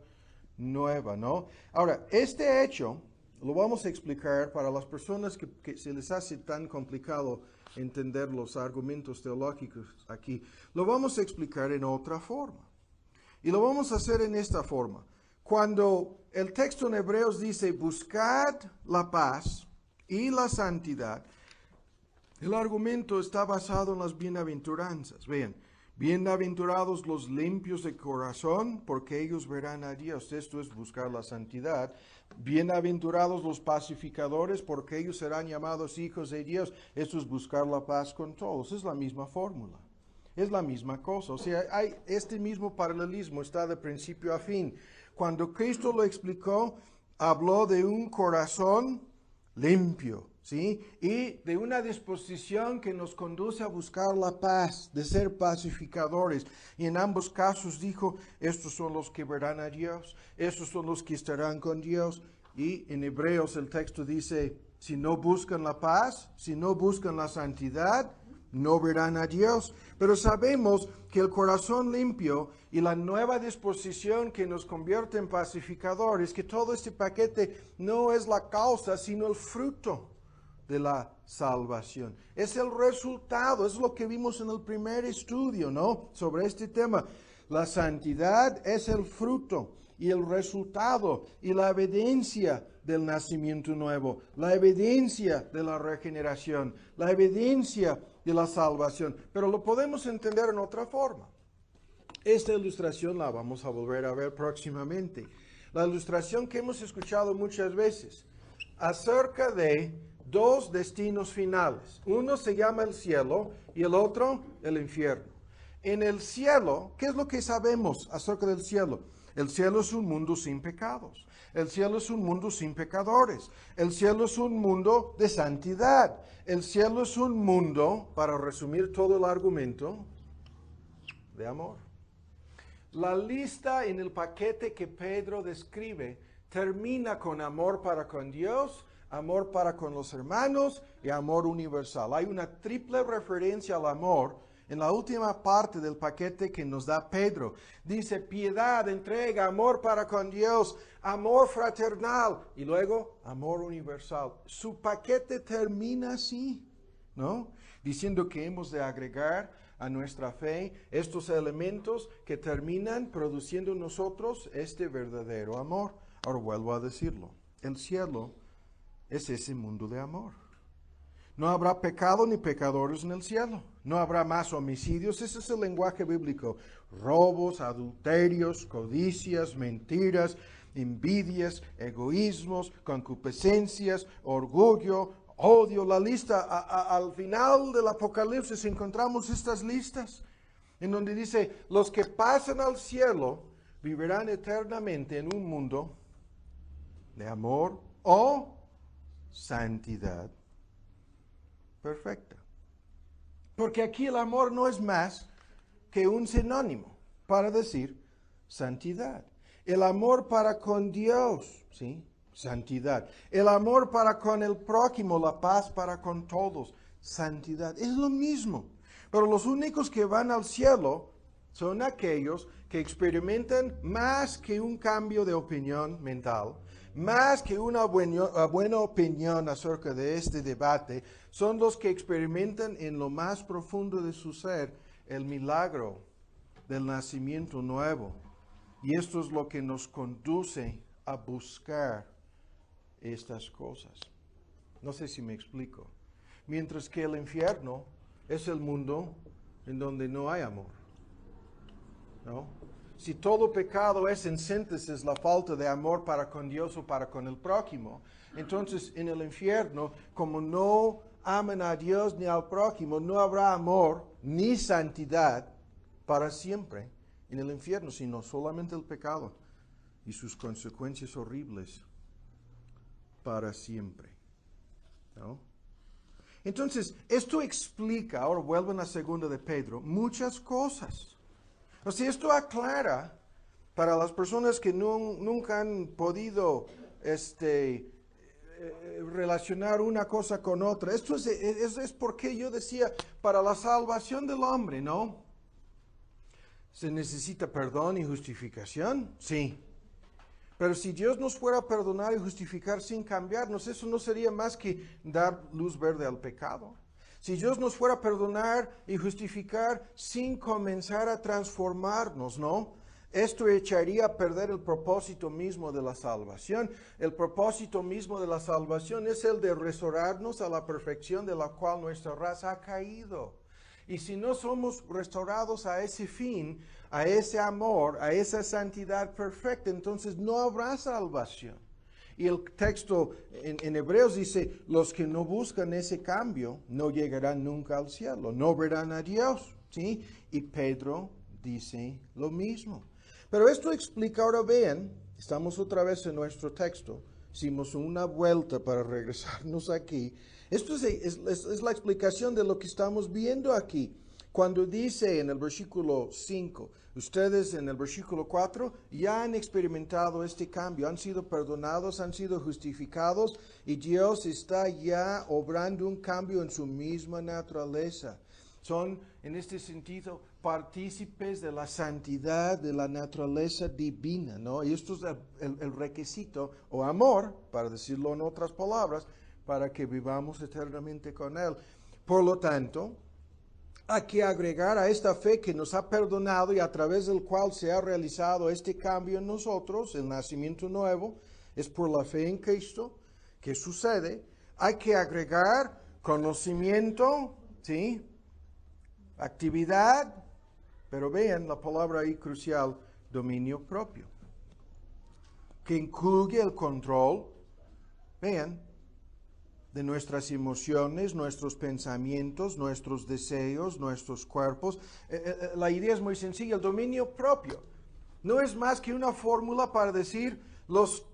nueva, ¿no? Ahora, este hecho lo vamos a explicar para las personas que se les hace tan complicado entender los argumentos teológicos aquí. Lo vamos a explicar en otra forma. Y lo vamos a hacer en esta forma. Cuando el texto en Hebreos dice, buscad la paz y la santidad, el argumento está basado en las bienaventuranzas. Vean, bienaventurados los limpios de corazón, porque ellos verán a Dios. Esto es buscar la santidad. Bienaventurados los pacificadores, porque ellos serán llamados hijos de Dios. Esto es buscar la paz con todos. Es la misma fórmula. Es la misma cosa. O sea, hay este mismo paralelismo, está de principio a fin. Cuando Cristo lo explicó, habló de un corazón limpio, ¿sí? Y de una disposición que nos conduce a buscar la paz, de ser pacificadores. Y en ambos casos dijo, estos son los que verán a Dios, estos son los que estarán con Dios. Y en Hebreos el texto dice, si no buscan la paz, si no buscan la santidad, no verán a Dios. Pero sabemos que el corazón limpio y la nueva disposición que nos convierte en pacificadores, que todo este paquete no es la causa, sino el fruto de la salvación. Es el resultado, es lo que vimos en el primer estudio, ¿no? Sobre este tema. La santidad es el fruto y el resultado y la evidencia del nacimiento nuevo, la evidencia de la regeneración, la evidencia de la salvación. Pero lo podemos entender en otra forma. Esta ilustración la vamos a volver a ver próximamente. La ilustración que hemos escuchado muchas veces acerca de dos destinos finales. Uno se llama el cielo y el otro el infierno. En el cielo, ¿qué es lo que sabemos acerca del cielo? El cielo es un mundo sin pecados. El cielo es un mundo sin pecadores. El cielo es un mundo de santidad. El cielo es un mundo, para resumir todo el argumento, de amor. La lista en el paquete que Pedro describe termina con amor para con Dios, amor para con los hermanos y amor universal. Hay una triple referencia al amor en la última parte del paquete que nos da Pedro. Dice piedad, entrega, amor para con Dios, amor fraternal y luego amor universal. Su paquete termina así, ¿no? Diciendo que hemos de agregar a nuestra fe estos elementos que terminan produciendo en nosotros este verdadero amor. Ahora vuelvo a decirlo, el cielo es ese mundo de amor. No habrá pecado ni pecadores en el cielo. No habrá más homicidios. Ese es el lenguaje bíblico. Robos, adulterios, codicias, mentiras, envidias, egoísmos, concupiscencias, orgullo, odio. La lista, al final del Apocalipsis encontramos estas listas en donde dice, los que pasan al cielo vivirán eternamente en un mundo de amor o santidad perfecta. Porque aquí el amor no es más que un sinónimo para decir santidad. El amor para con Dios, ¿sí? Santidad. El amor para con el prójimo, la paz para con todos, santidad. Es lo mismo. Pero los únicos que van al cielo son aquellos que experimentan más que un cambio de opinión mental, más que una buena opinión acerca de este debate, son los que experimentan en lo más profundo de su ser el milagro del nacimiento nuevo. Y esto es lo que nos conduce a buscar estas cosas. No sé si me explico. Mientras que el infierno es el mundo en donde no hay amor, ¿no? si todo pecado es en síntesis la falta de amor para con Dios o para con el prójimo, entonces en el infierno, como no aman a Dios ni al prójimo, no habrá amor ni santidad para siempre en el infierno, sino solamente el pecado y sus consecuencias horribles para siempre, ¿no? Entonces, esto explica, ahora vuelven a 2 de Pedro, muchas cosas. O sea, esto aclara para las personas que nunca han podido relacionar una cosa con otra. Esto es porque yo decía, para la salvación del hombre, ¿no? ¿Se necesita perdón y justificación? Sí. Pero si Dios nos fuera a perdonar y justificar sin cambiarnos, eso no sería más que dar luz verde al pecado. Si Dios nos fuera a perdonar y justificar sin comenzar a transformarnos, ¿no? Esto echaría a perder el propósito mismo de la salvación. El propósito mismo de la salvación es el de restaurarnos a la perfección de la cual nuestra raza ha caído. Y si no somos restaurados a ese fin, a ese amor, a esa santidad perfecta, entonces no habrá salvación. Y el texto en Hebreos dice, los que no buscan ese cambio no llegarán nunca al cielo, no verán a Dios, ¿sí? Y Pedro dice lo mismo. Pero esto explica, ahora vean, estamos otra vez en nuestro texto, hicimos una vuelta para regresarnos aquí. Esto es la explicación de lo que estamos viendo aquí. Cuando dice en el versículo 5, ustedes en el versículo 4 ya han experimentado este cambio, han sido perdonados, han sido justificados y Dios está ya obrando un cambio en su misma naturaleza. Son, en este sentido, partícipes de la santidad de la naturaleza divina, ¿no? Y esto es el requisito, o amor, para decirlo en otras palabras, para que vivamos eternamente con Él. Por lo tanto, hay que agregar a esta fe que nos ha perdonado y a través del cual se ha realizado este cambio en nosotros, el nacimiento nuevo, es por la fe en Cristo que sucede. Hay que agregar conocimiento, ¿sí? Actividad, pero vean la palabra ahí crucial, dominio propio, que incluye el control, vean, de nuestras emociones, nuestros pensamientos, nuestros deseos, nuestros cuerpos. La idea es muy sencilla, el dominio propio no es más que una fórmula para decir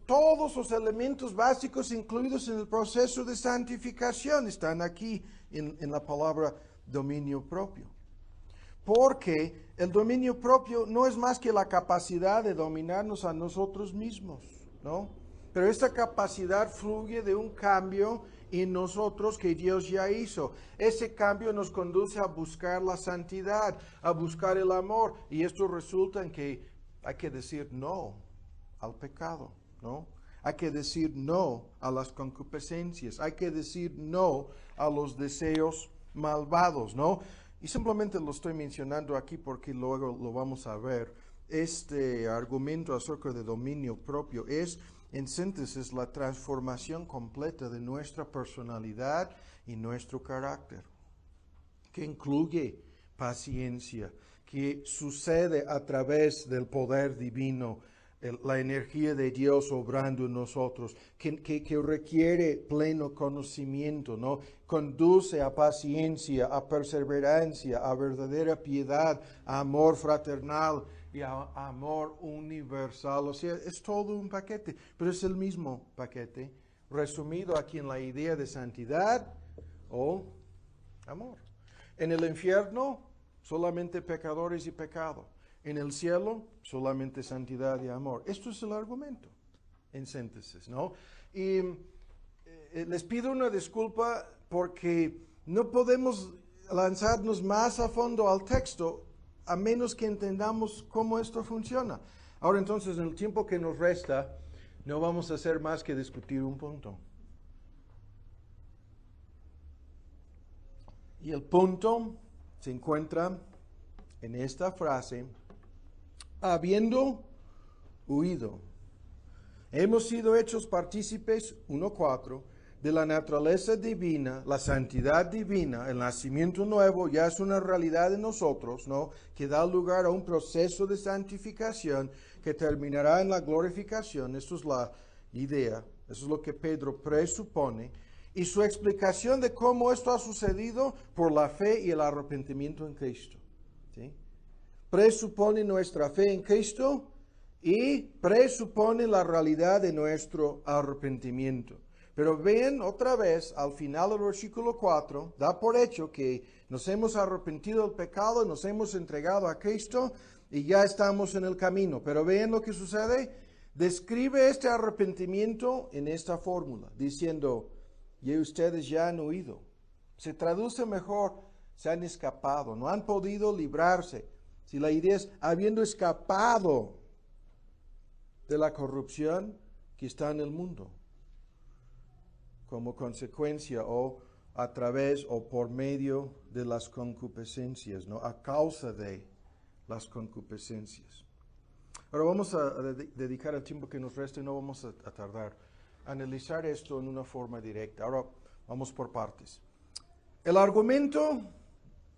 todos los elementos básicos incluidos en el proceso de santificación están aquí en la palabra dominio propio. Porque el dominio propio no es más que la capacidad de dominarnos a nosotros mismos, ¿no? Pero esta capacidad fluye de un cambio en nosotros que Dios ya hizo. Ese cambio nos conduce a buscar la santidad, a buscar el amor, y esto resulta en que hay que decir no al pecado, ¿no? Hay que decir no a las concupiscencias, hay que decir no a los deseos malvados, ¿no? Y simplemente lo estoy mencionando aquí porque luego lo vamos a ver. Este argumento acerca de dominio propio es, en síntesis, la transformación completa de nuestra personalidad y nuestro carácter, que incluye paciencia, que sucede a través del poder divino, la energía de Dios obrando en nosotros, que requiere pleno conocimiento, ¿no? Conduce a paciencia, a perseverancia, a verdadera piedad, a amor fraternal y a amor universal. O sea, es todo un paquete, pero es el mismo paquete, resumido aquí en la idea de santidad o amor. En el infierno, solamente pecadores y pecado. En el cielo, solamente santidad y amor. Esto es el argumento, en síntesis, ¿no? Y les pido una disculpa porque no podemos lanzarnos más a fondo al texto a menos que entendamos cómo esto funciona. Ahora entonces, en el tiempo que nos resta, no vamos a hacer más que discutir un punto. Y el punto se encuentra en esta frase: habiendo huido, hemos sido hechos partícipes, 1:4, de la naturaleza divina, la santidad divina, el nacimiento nuevo ya es una realidad en nosotros, ¿no? Que da lugar a un proceso de santificación que terminará en la glorificación. Eso es la idea, eso es lo que Pedro presupone. Y su explicación de cómo esto ha sucedido por la fe y el arrepentimiento en Cristo, ¿sí? Presupone nuestra fe en Cristo y presupone la realidad de nuestro arrepentimiento. Pero ven otra vez al final del versículo 4, da por hecho que nos hemos arrepentido del pecado, nos hemos entregado a Cristo y ya estamos en el camino. Pero ven lo que sucede. Describe este arrepentimiento en esta fórmula, diciendo, y ustedes ya han huido. Se traduce mejor, se han escapado, no han podido librarse. Si la idea es, habiendo escapado de la corrupción que está en el mundo, como consecuencia o a través o por medio de las concupiscencias, ¿no? A causa de las concupiscencias. Ahora vamos a dedicar el tiempo que nos resta y no vamos a tardar. Analizar esto en una forma directa. Ahora vamos por partes. El argumento,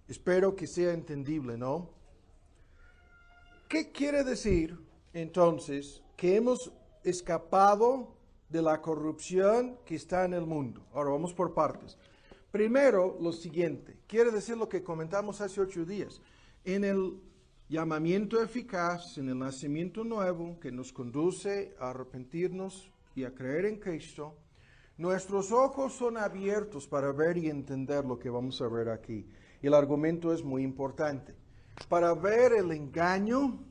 espero que sea entendible, ¿no? ¿Qué quiere decir entonces que hemos escapado de la corrupción que está en el mundo? Ahora vamos por partes. Primero, lo siguiente. Quiere decir lo que comentamos hace 8 días. En el llamamiento eficaz, en el nacimiento nuevo que nos conduce a arrepentirnos y a creer en Cristo, nuestros ojos son abiertos para ver y entender lo que vamos a ver aquí. Y el argumento es muy importante. Para ver el engaño,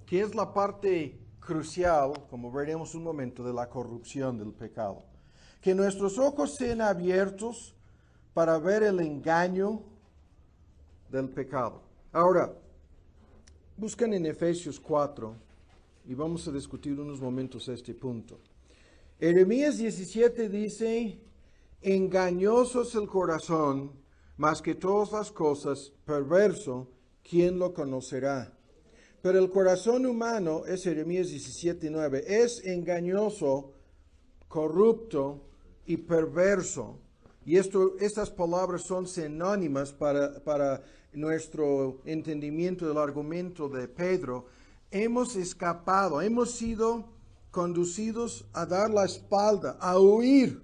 que es la parte crucial, como veremos un momento, de la corrupción del pecado. Que nuestros ojos sean abiertos para ver el engaño del pecado. Ahora, buscan en Efesios 4 y vamos a discutir unos momentos este punto. Jeremías 17 dice, engañoso es el corazón, más que todas las cosas, perverso, ¿quién lo conocerá? Pero el corazón humano, es Jeremías 17:9, es engañoso, corrupto y perverso. Y estas palabras son sinónimas para nuestro entendimiento del argumento de Pedro. Hemos escapado, hemos sido conducidos a dar la espalda, a huir,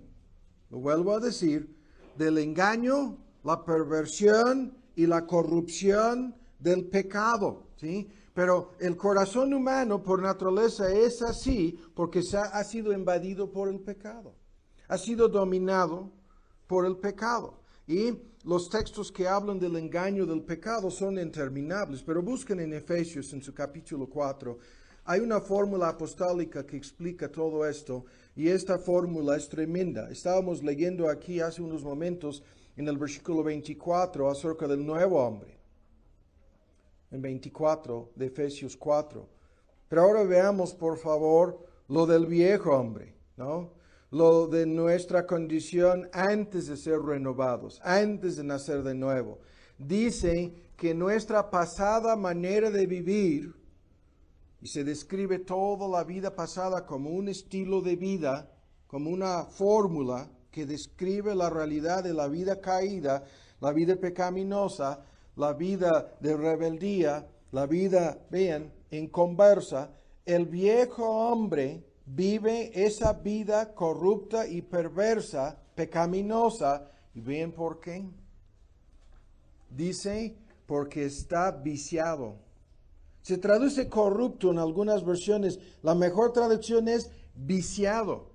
lo vuelvo a decir, del engaño, la perversión y la corrupción del pecado, ¿sí? Pero el corazón humano por naturaleza es así porque ha sido invadido por el pecado, ha sido dominado por el pecado. Y los textos que hablan del engaño del pecado son interminables, pero busquen en Efesios en su capítulo 4. Hay una fórmula apostólica que explica todo esto y esta fórmula es tremenda. Estábamos leyendo aquí hace unos momentos en el versículo 24 acerca del nuevo hombre. En 24 de Efesios 4. Pero ahora veamos, por favor, lo del viejo hombre, ¿no? Lo de nuestra condición antes de ser renovados, antes de nacer de nuevo. Dice que nuestra pasada manera de vivir, y se describe toda la vida pasada como un estilo de vida, como una fórmula que describe la realidad de la vida caída, la vida pecaminosa, la vida de rebeldía, la vida, vean, en conversa. El viejo hombre vive esa vida corrupta y perversa, pecaminosa. ¿Y ven por qué? Dice, porque está viciado. Se traduce corrupto en algunas versiones. La mejor traducción es viciado.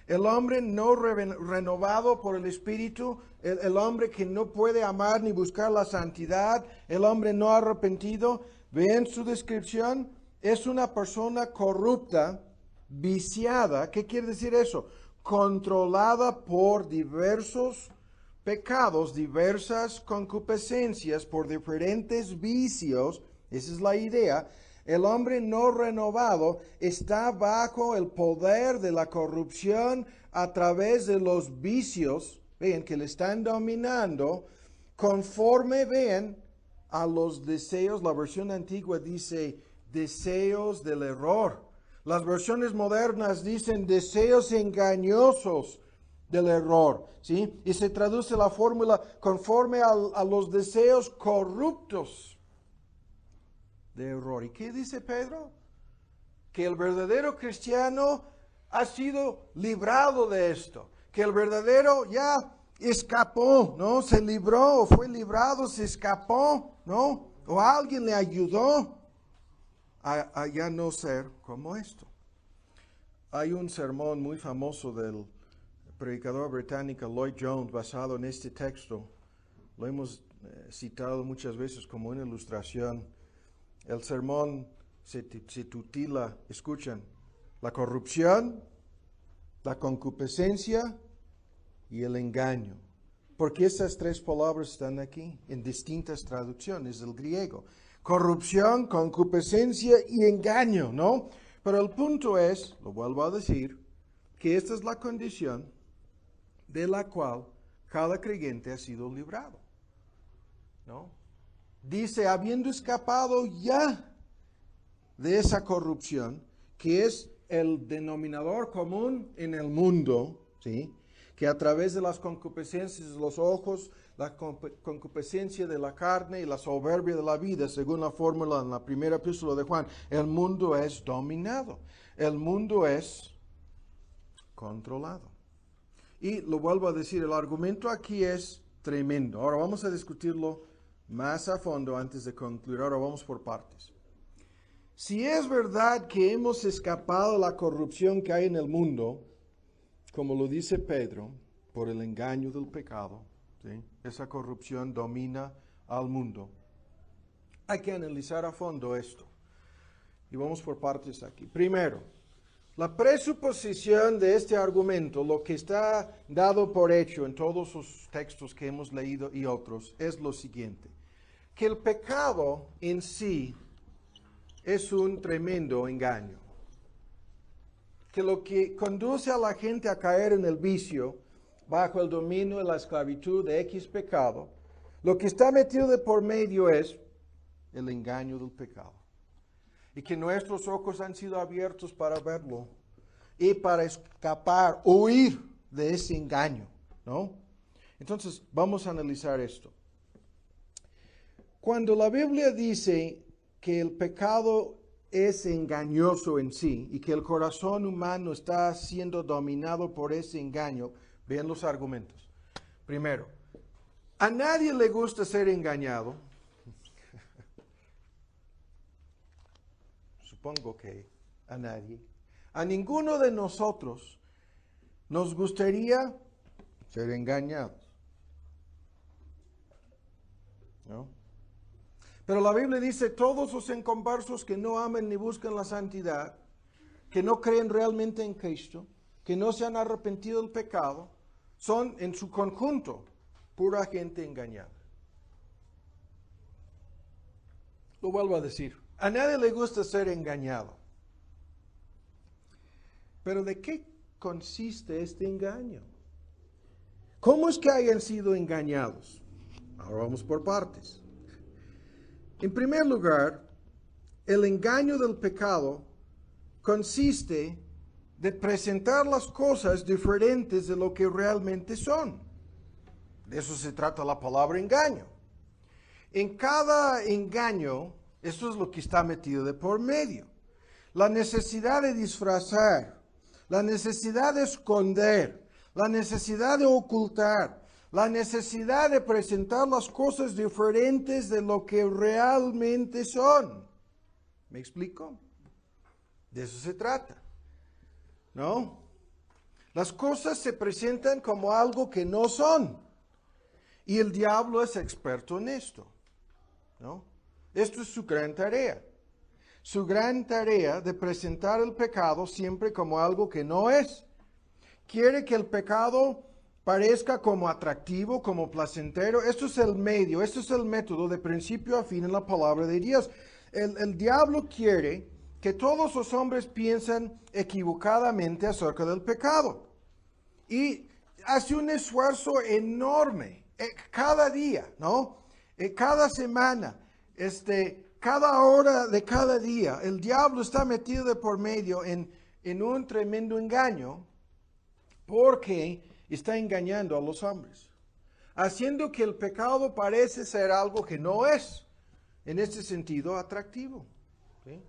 El hombre no renovado por el Espíritu, el hombre que no puede amar ni buscar la santidad, el hombre no arrepentido, ven su descripción, es una persona corrupta, viciada. ¿Qué quiere decir eso? Controlada por diversos pecados, diversas concupiscencias, por diferentes vicios. Esa es la idea. El hombre no renovado está bajo el poder de la corrupción a través de los vicios, vean, que le están dominando, conforme, vean, a los deseos. La versión antigua dice deseos del error. Las versiones modernas dicen deseos engañosos del error, ¿sí? Y se traduce la fórmula conforme a los deseos corruptos de error. ¿Y qué dice Pedro? Que el verdadero cristiano ha sido librado de esto, que el verdadero ya escapó, ¿no? Se libró, fue librado, se escapó, ¿no? O alguien le ayudó a ya no ser como esto. Hay un sermón muy famoso del predicador británico Lloyd Jones basado en este texto. Lo hemos citado muchas veces como una ilustración. El sermón se titula, escuchan, la corrupción, la concupiscencia y el engaño. Porque esas tres palabras están aquí en distintas traducciones del griego. Corrupción, concupiscencia y engaño, ¿no? Pero el punto es, lo vuelvo a decir, que esta es la condición de la cual cada creyente ha sido librado, ¿no? Dice, habiendo escapado ya de esa corrupción, que es el denominador común en el mundo, ¿sí? Que a través de las concupiscencias de los ojos, la concupiscencia de la carne y la soberbia de la vida, según la fórmula en la primera epístola de Juan, el mundo es dominado, el mundo es controlado. Y lo vuelvo a decir, el argumento aquí es tremendo. Ahora vamos a discutirlo más a fondo antes de concluir. Ahora vamos por partes. Si es verdad que hemos escapado de la corrupción que hay en el mundo, como lo dice Pedro, por el engaño del pecado, ¿sí? Esa corrupción domina al mundo. Hay que analizar a fondo esto. Y vamos por partes aquí. Primero, la presuposición de este argumento, lo que está dado por hecho en todos los textos que hemos leído y otros, es lo siguiente: que el pecado en sí es un tremendo engaño. Que lo que conduce a la gente a caer en el vicio, bajo el dominio de la esclavitud de X pecado, lo que está metido de por medio es el engaño del pecado. Y que nuestros ojos han sido abiertos para verlo y para escapar, huir de ese engaño, ¿no? Entonces, vamos a analizar esto. Cuando la Biblia dice que el pecado es engañoso en sí y que el corazón humano está siendo dominado por ese engaño, vean los argumentos. Primero, a nadie le gusta ser engañado. Supongo que a nadie. A ninguno de nosotros nos gustaría ser engañados, ¿no? Pero la Biblia dice, todos los inconversos que no aman ni buscan la santidad, que no creen realmente en Cristo, que no se han arrepentido del pecado, son en su conjunto pura gente engañada. Lo vuelvo a decir, a nadie le gusta ser engañado. Pero ¿de qué consiste este engaño? ¿Cómo es que hayan sido engañados? Ahora vamos por partes. En primer lugar, el engaño del pecado consiste de presentar las cosas diferentes de lo que realmente son. De eso se trata la palabra engaño. En cada engaño, eso es lo que está metido de por medio. La necesidad de disfrazar, la necesidad de esconder, la necesidad de ocultar, la necesidad de presentar las cosas diferentes de lo que realmente son. ¿Me explico? De eso se trata, ¿no? Las cosas se presentan como algo que no son. Y el diablo es experto en esto, ¿no? Esto es su gran tarea. Su gran tarea de presentar el pecado siempre como algo que no es. Quiere que el pecado parezca como atractivo, como placentero. Esto es el medio, esto es el método de principio a fin en la palabra de Dios. El diablo quiere que todos los hombres piensen equivocadamente acerca del pecado. Y hace un esfuerzo enorme cada día, ¿no? Cada semana, cada hora de cada día, el diablo está metido de por medio en un tremendo engaño porque está engañando a los hombres, haciendo que el pecado parece ser algo que no es, en este sentido, atractivo, ¿sí?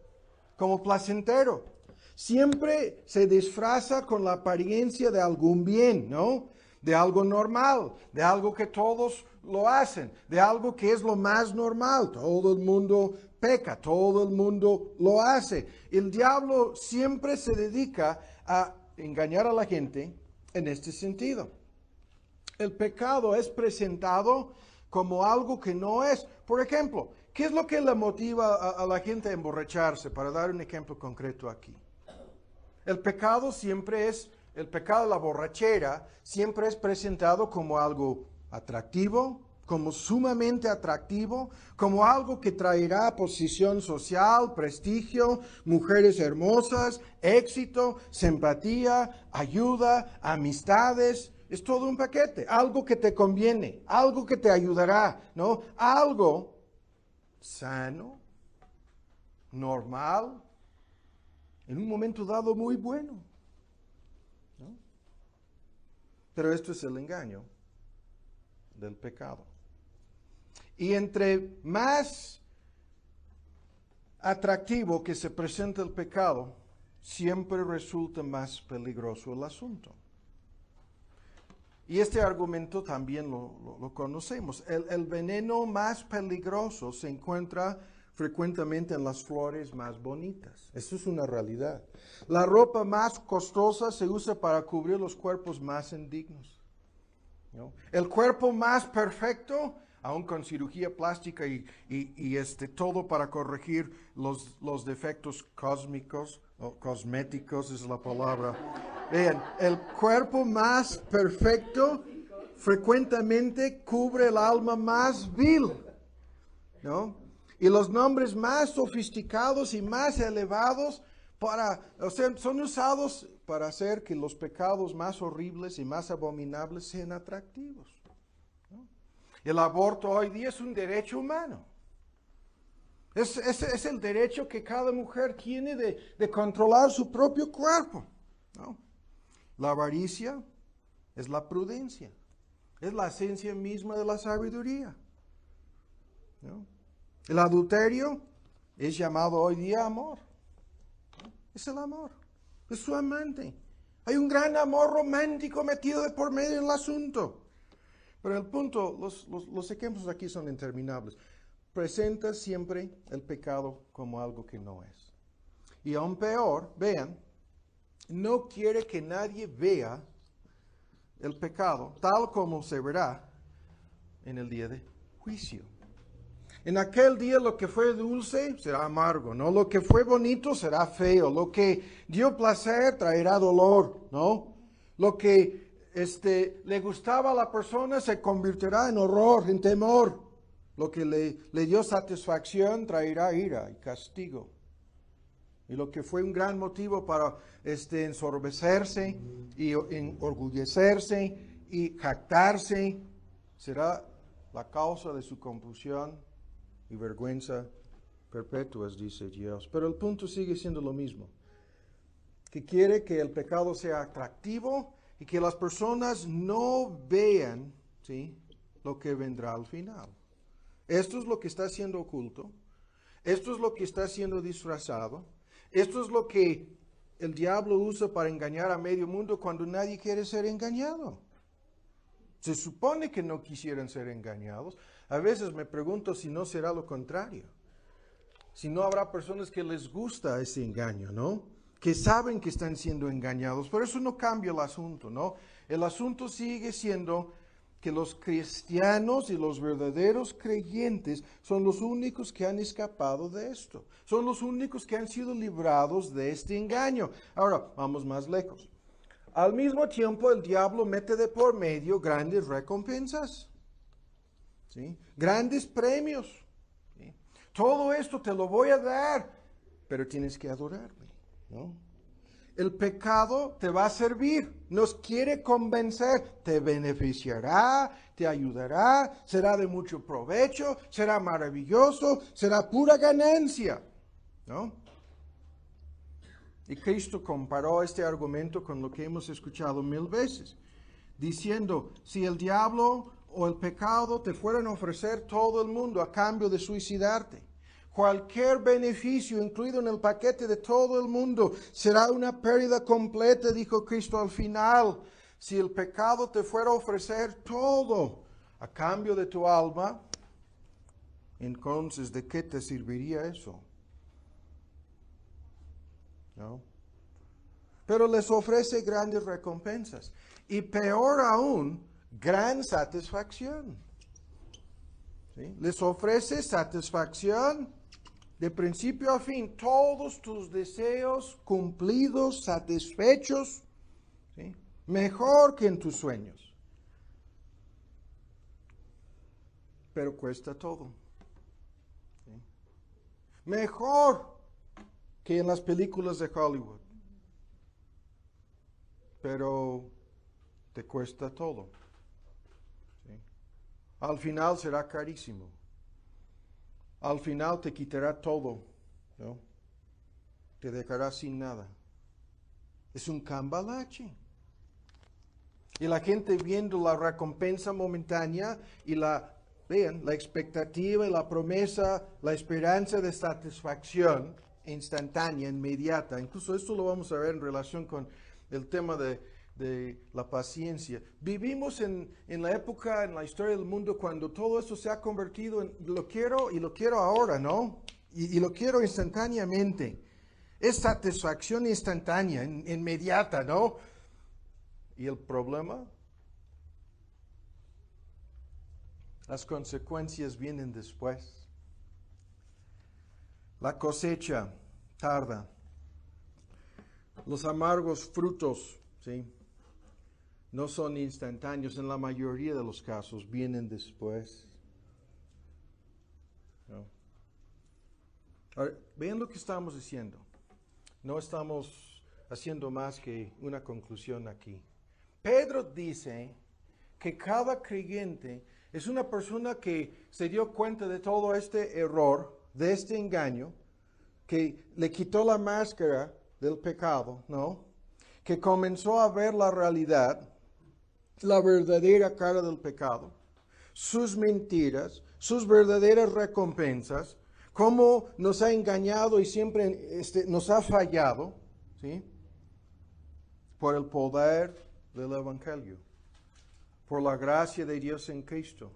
Como placentero. Siempre se disfraza con la apariencia de algún bien, ¿no? De algo normal, de algo que todos lo hacen, de algo que es lo más normal. Todo el mundo peca, todo el mundo lo hace. El diablo siempre se dedica a engañar a la gente en este sentido. El pecado es presentado como algo que no es. Por ejemplo, ¿qué es lo que le motiva a la gente a emborracharse? Para dar un ejemplo concreto aquí. El pecado el pecado de la borrachera siempre es presentado como algo atractivo, como sumamente atractivo, como algo que traerá posición social, prestigio, mujeres hermosas, éxito, simpatía, ayuda, amistades. Es todo un paquete, algo que te conviene, algo que te ayudará, ¿no? Algo sano, normal, en un momento dado muy bueno, ¿no? Pero esto es el engaño del pecado. Y entre más atractivo que se presenta el pecado, siempre resulta más peligroso el asunto. Y este argumento también lo conocemos. El veneno más peligroso se encuentra frecuentemente en las flores más bonitas. Eso es una realidad. La ropa más costosa se usa para cubrir los cuerpos más indignos, ¿no? El cuerpo más perfecto, aún con cirugía plástica y todo para corregir los defectos cósmicos o cosméticos es la palabra. Vean, el cuerpo más perfecto frecuentemente cubre el alma más vil, ¿no? Y los nombres más sofisticados y más elevados son usados para hacer que los pecados más horribles y más abominables sean atractivos, ¿no? El aborto hoy día es un derecho humano. Es el derecho que cada mujer tiene de controlar su propio cuerpo, ¿no? La avaricia es la prudencia, es la esencia misma de la sabiduría, ¿no? El adulterio es llamado hoy día amor. Es el amor, es su amante. Hay un gran amor romántico metido de por medio en el asunto. Pero el punto, los ejemplos aquí son interminables. Presenta siempre el pecado como algo que no es. Y aún peor, vean, no quiere que nadie vea el pecado tal como se verá en el día de juicio. En aquel día lo que fue dulce será amargo, ¿no? Lo que fue bonito será feo. Lo que dio placer traerá dolor, ¿no? Lo que le gustaba a la persona se convertirá en horror, en temor. Lo que le dio satisfacción traerá ira y castigo. Y lo que fue un gran motivo para ensorbecerse y enorgullecerse y jactarse será la causa de su confusión y vergüenza perpetuas, dice Dios. Pero el punto sigue siendo lo mismo, que quiere que el pecado sea atractivo y que las personas no vean, ¿sí?, lo que vendrá al final. Esto es lo que está siendo oculto, esto es lo que está siendo disfrazado, esto es lo que el diablo usa para engañar a medio mundo cuando nadie quiere ser engañado. Se supone que no quisieran ser engañados. A veces me pregunto si no será lo contrario. Si no habrá personas que les gusta ese engaño, ¿no? Que saben que están siendo engañados. Pero eso no cambia el asunto, ¿no? El asunto sigue siendo que los cristianos y los verdaderos creyentes son los únicos que han escapado de esto. Son los únicos que han sido librados de este engaño. Ahora, vamos más lejos. Al mismo tiempo, el diablo mete de por medio grandes recompensas, ¿sí?, grandes premios, ¿sí? Todo esto te lo voy a dar, pero tienes que adorarme, ¿no? el pecado te va a servir, nos quiere convencer, te beneficiará, te ayudará, será de mucho provecho, será maravilloso, será pura ganancia, ¿no? Y Cristo comparó este argumento con lo que hemos escuchado 1000 veces, diciendo, si el diablo o el pecado te fueran a ofrecer todo el mundo a cambio de suicidarte, cualquier beneficio incluido en el paquete de todo el mundo será una pérdida completa, dijo Cristo al final. Si el pecado te fuera a ofrecer todo a cambio de tu alma, entonces ¿de qué te serviría eso? ¿No? Pero les ofrece grandes recompensas y peor aún, gran satisfacción. ¿Sí? Les ofrece satisfacción de principio a fin, todos tus deseos cumplidos, satisfechos, ¿sí? Mejor que en tus sueños. Pero cuesta todo. ¿Sí? Mejor que en las películas de Hollywood. Pero te cuesta todo. ¿Sí? Al final será carísimo. Al final te quitará todo, ¿no? Te dejará sin nada. Es un cambalache. Y la gente viendo la recompensa momentánea y la expectativa y la promesa, la esperanza de satisfacción instantánea, inmediata. Incluso esto lo vamos a ver en relación con el tema de la paciencia. Vivimos en la época, en la historia del mundo, cuando todo eso se ha convertido en lo quiero ahora, ¿no? Y lo quiero instantáneamente. Es satisfacción instantánea, inmediata, ¿no? ¿Y el problema? Las consecuencias vienen después. La cosecha tarda. Los amargos frutos, ¿sí? No son instantáneos, en la mayoría de los casos vienen después. ¿No? Ahora, vean lo que estamos diciendo. No estamos haciendo más que una conclusión aquí. Pedro dice que cada creyente es una persona que se dio cuenta de todo este error, de este engaño, que le quitó la máscara del pecado, ¿no? Que comenzó a ver la realidad, la verdadera cara del pecado, sus mentiras, sus verdaderas recompensas, cómo nos ha engañado y siempre nos ha fallado, ¿sí? Por el poder del Evangelio, por la gracia de Dios en Cristo,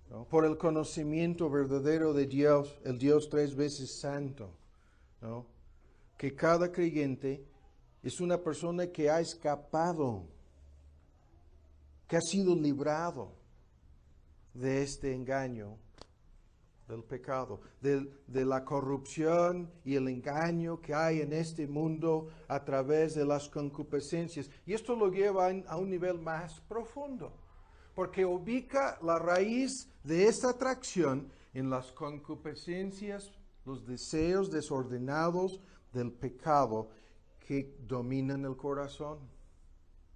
¿no? Por el conocimiento verdadero de Dios, el Dios 3 veces santo, ¿no? Que cada creyente es una persona que ha escapado, que ha sido librado de este engaño del pecado, de la corrupción y el engaño que hay en este mundo a través de las concupiscencias. Y esto lo lleva a un nivel más profundo, porque ubica la raíz de esta atracción en las concupiscencias, los deseos desordenados del pecado que dominan el corazón.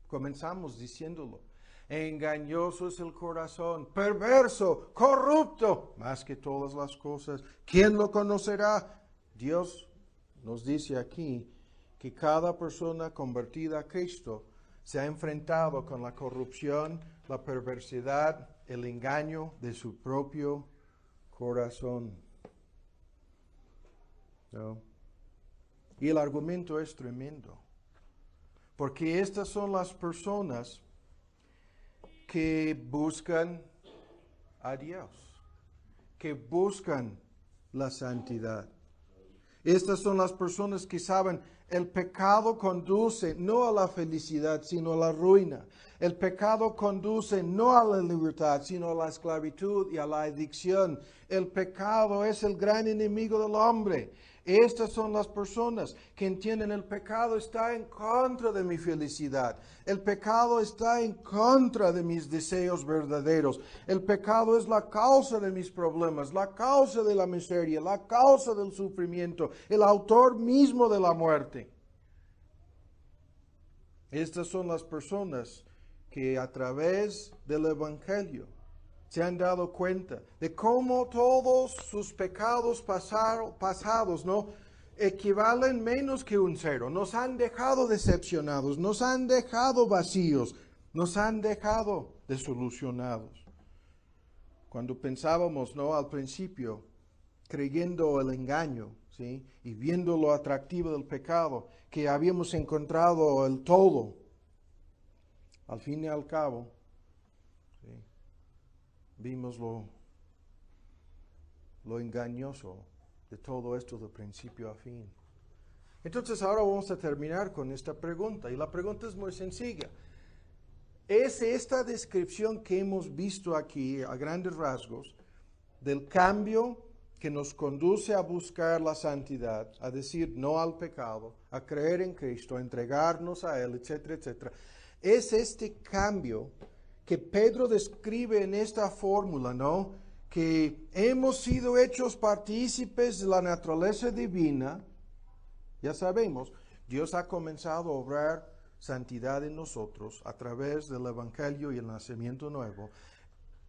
Comenzamos diciéndolo. Engañoso es el corazón, perverso, corrupto, más que todas las cosas. ¿Quién lo conocerá? Dios nos dice aquí que cada persona convertida a Cristo se ha enfrentado con la corrupción, la perversidad, el engaño de su propio corazón. ¿No? Y el argumento es tremendo, porque estas son las personas que buscan a Dios, que buscan la santidad. Estas son las personas que saben, el pecado conduce no a la felicidad, sino a la ruina. El pecado conduce no a la libertad, sino a la esclavitud y a la adicción. El pecado es el gran enemigo del hombre. Estas son las personas que entienden el pecado está en contra de mi felicidad. El pecado está en contra de mis deseos verdaderos. El pecado es la causa de mis problemas, la causa de la miseria, la causa del sufrimiento, el autor mismo de la muerte. Estas son las personas que a través del Evangelio se han dado cuenta de cómo todos sus pecados pasados, ¿no?, equivalen menos que un cero. Nos han dejado decepcionados, nos han dejado vacíos, nos han dejado desilusionados. Cuando pensábamos, ¿no?, al principio, creyendo el engaño, ¿sí?, y viendo lo atractivo del pecado, que habíamos encontrado el todo, al fin y al cabo, ¿sí?, vimos lo engañoso de todo esto de principio a fin. Entonces ahora vamos a terminar con esta pregunta, y la pregunta es muy sencilla. ¿Es esta descripción que hemos visto aquí a grandes rasgos del cambio que nos conduce a buscar la santidad, a decir no al pecado, a creer en Cristo, a entregarnos a Él, etcétera, etcétera? Es este cambio que Pedro describe en esta fórmula, ¿no?, que hemos sido hechos partícipes de la naturaleza divina. Ya sabemos, Dios ha comenzado a obrar santidad en nosotros a través del Evangelio y el nacimiento nuevo,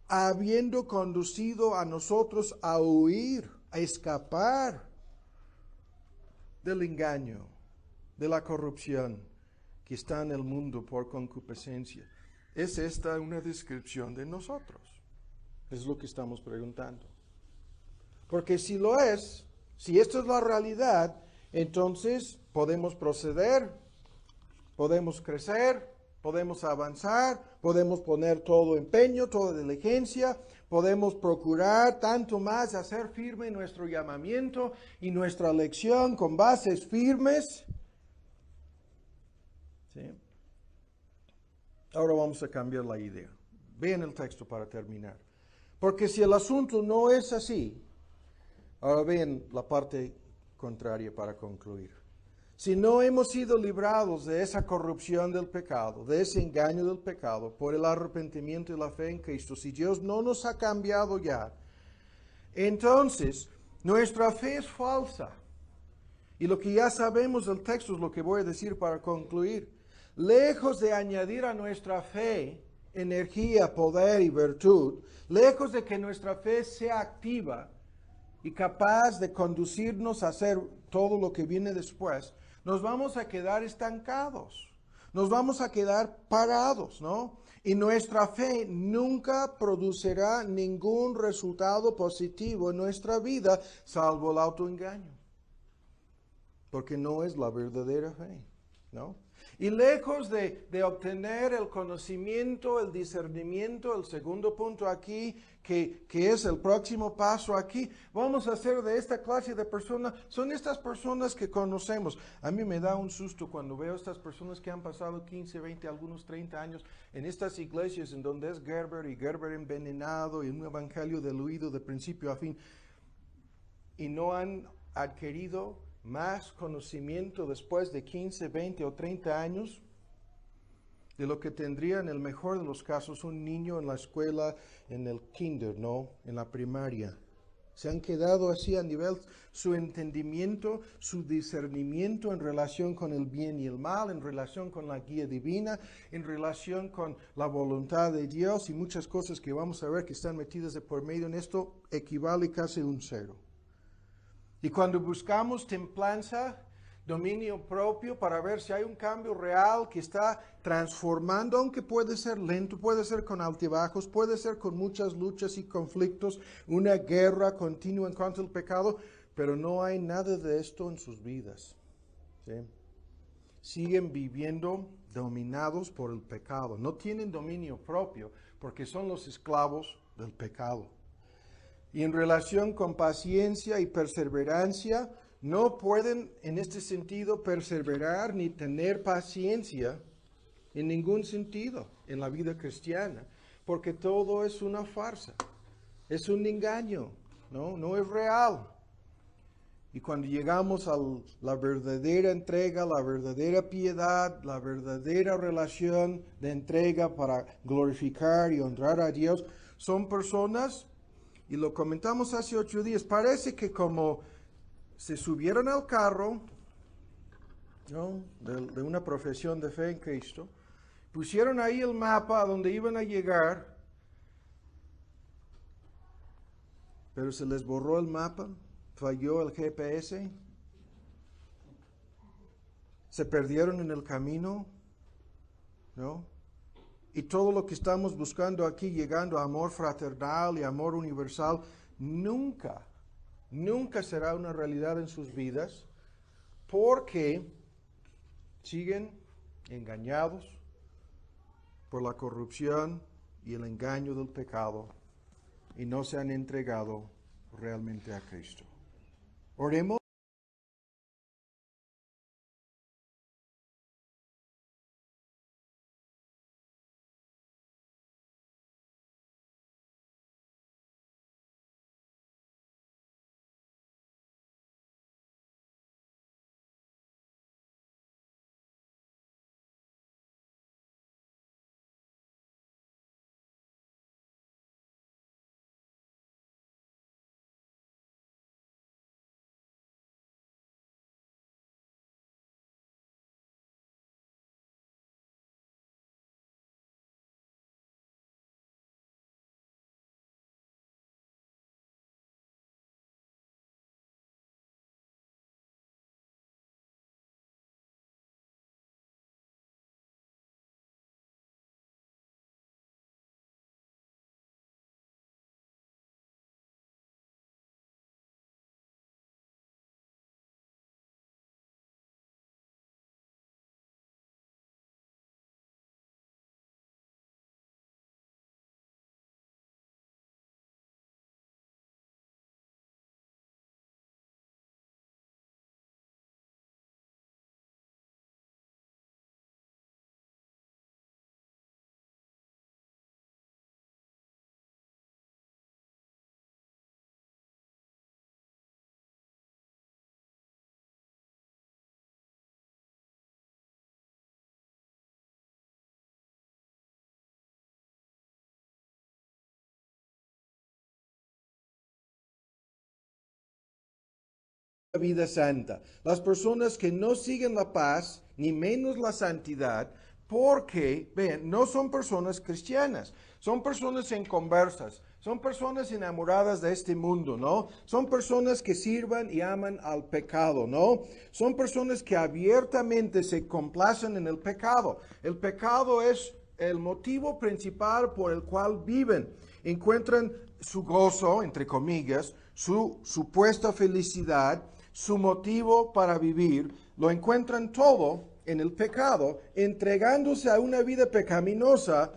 habiendo conducido a nosotros a huir, a escapar del engaño, de la corrupción que está en el mundo por concupiscencia. ¿Es esta una descripción de nosotros? Es lo que estamos preguntando. Porque si lo es, si esto es la realidad, entonces podemos proceder, podemos crecer, podemos avanzar, podemos poner todo empeño, toda diligencia, podemos procurar tanto más hacer firme nuestro llamamiento y nuestra elección con bases firmes. ¿Sí? Ahora vamos a cambiar la idea. Vean el texto para terminar. Porque si el asunto no es así, ahora vean la parte contraria para concluir. Si no hemos sido librados de esa corrupción del pecado, de ese engaño del pecado, por el arrepentimiento y la fe en Cristo, si Dios no nos ha cambiado ya, entonces nuestra fe es falsa. Y lo que ya sabemos del texto es lo que voy a decir para concluir. Lejos de añadir a nuestra fe energía, poder y virtud, lejos de que nuestra fe sea activa y capaz de conducirnos a hacer todo lo que viene después, nos vamos a quedar estancados, nos vamos a quedar parados, ¿no? Y nuestra fe nunca producirá ningún resultado positivo en nuestra vida, salvo el autoengaño, porque no es la verdadera fe, ¿no? Y lejos de obtener el conocimiento, el discernimiento, el segundo punto aquí, que es el próximo paso aquí, vamos a hacer de esta clase de personas, son estas personas que conocemos. A mí me da un susto cuando veo estas personas que han pasado 15, 20, algunos 30 años en estas iglesias en donde es Gerber y Gerber envenenado y un evangelio diluido de principio a fin, y no han adquirido más conocimiento después de 15, 20 o 30 años de lo que tendría en el mejor de los casos un niño en la escuela, en el kinder, ¿no?, en la primaria. Se han quedado así a nivel, su entendimiento, su discernimiento en relación con el bien y el mal, en relación con la guía divina, en relación con la voluntad de Dios y muchas cosas que vamos a ver que están metidas de por medio en esto, equivale casi a un cero. Y cuando buscamos templanza, dominio propio, para ver si hay un cambio real que está transformando, aunque puede ser lento, puede ser con altibajos, puede ser con muchas luchas y conflictos, una guerra continua en contra del pecado, pero no hay nada de esto en sus vidas. ¿Sí? Siguen viviendo dominados por el pecado. No tienen dominio propio porque son los esclavos del pecado. Y en relación con paciencia y perseverancia, no pueden en este sentido perseverar ni tener paciencia en ningún sentido en la vida cristiana, porque todo es una farsa, es un engaño, no es real. Y cuando llegamos a la verdadera entrega, la verdadera piedad, la verdadera relación de entrega para glorificar y honrar a Dios, son personas, y lo comentamos hace 8 días, parece que como se subieron al carro ¿no? De una profesión de fe en Cristo. Pusieron ahí el mapa a donde iban a llegar, pero se les borró el mapa, falló el GPS, se perdieron en el camino, ¿no? Y todo lo que estamos buscando aquí, llegando a amor fraternal y amor universal, nunca será una realidad en sus vidas, porque siguen engañados por la corrupción y el engaño del pecado y no se han entregado realmente a Cristo. Oremos. Vida santa. Las personas que no siguen la paz, ni menos la santidad, porque, ven, no son personas cristianas, son personas inconversas, son personas enamoradas de este mundo, ¿no? Son personas que sirvan y aman al pecado, ¿no? Son personas que abiertamente se complacen en el pecado. El pecado es el motivo principal por el cual viven. Encuentran su gozo, entre comillas, su supuesta felicidad, su motivo para vivir, lo encuentran todo en el pecado, entregándose a una vida pecaminosa,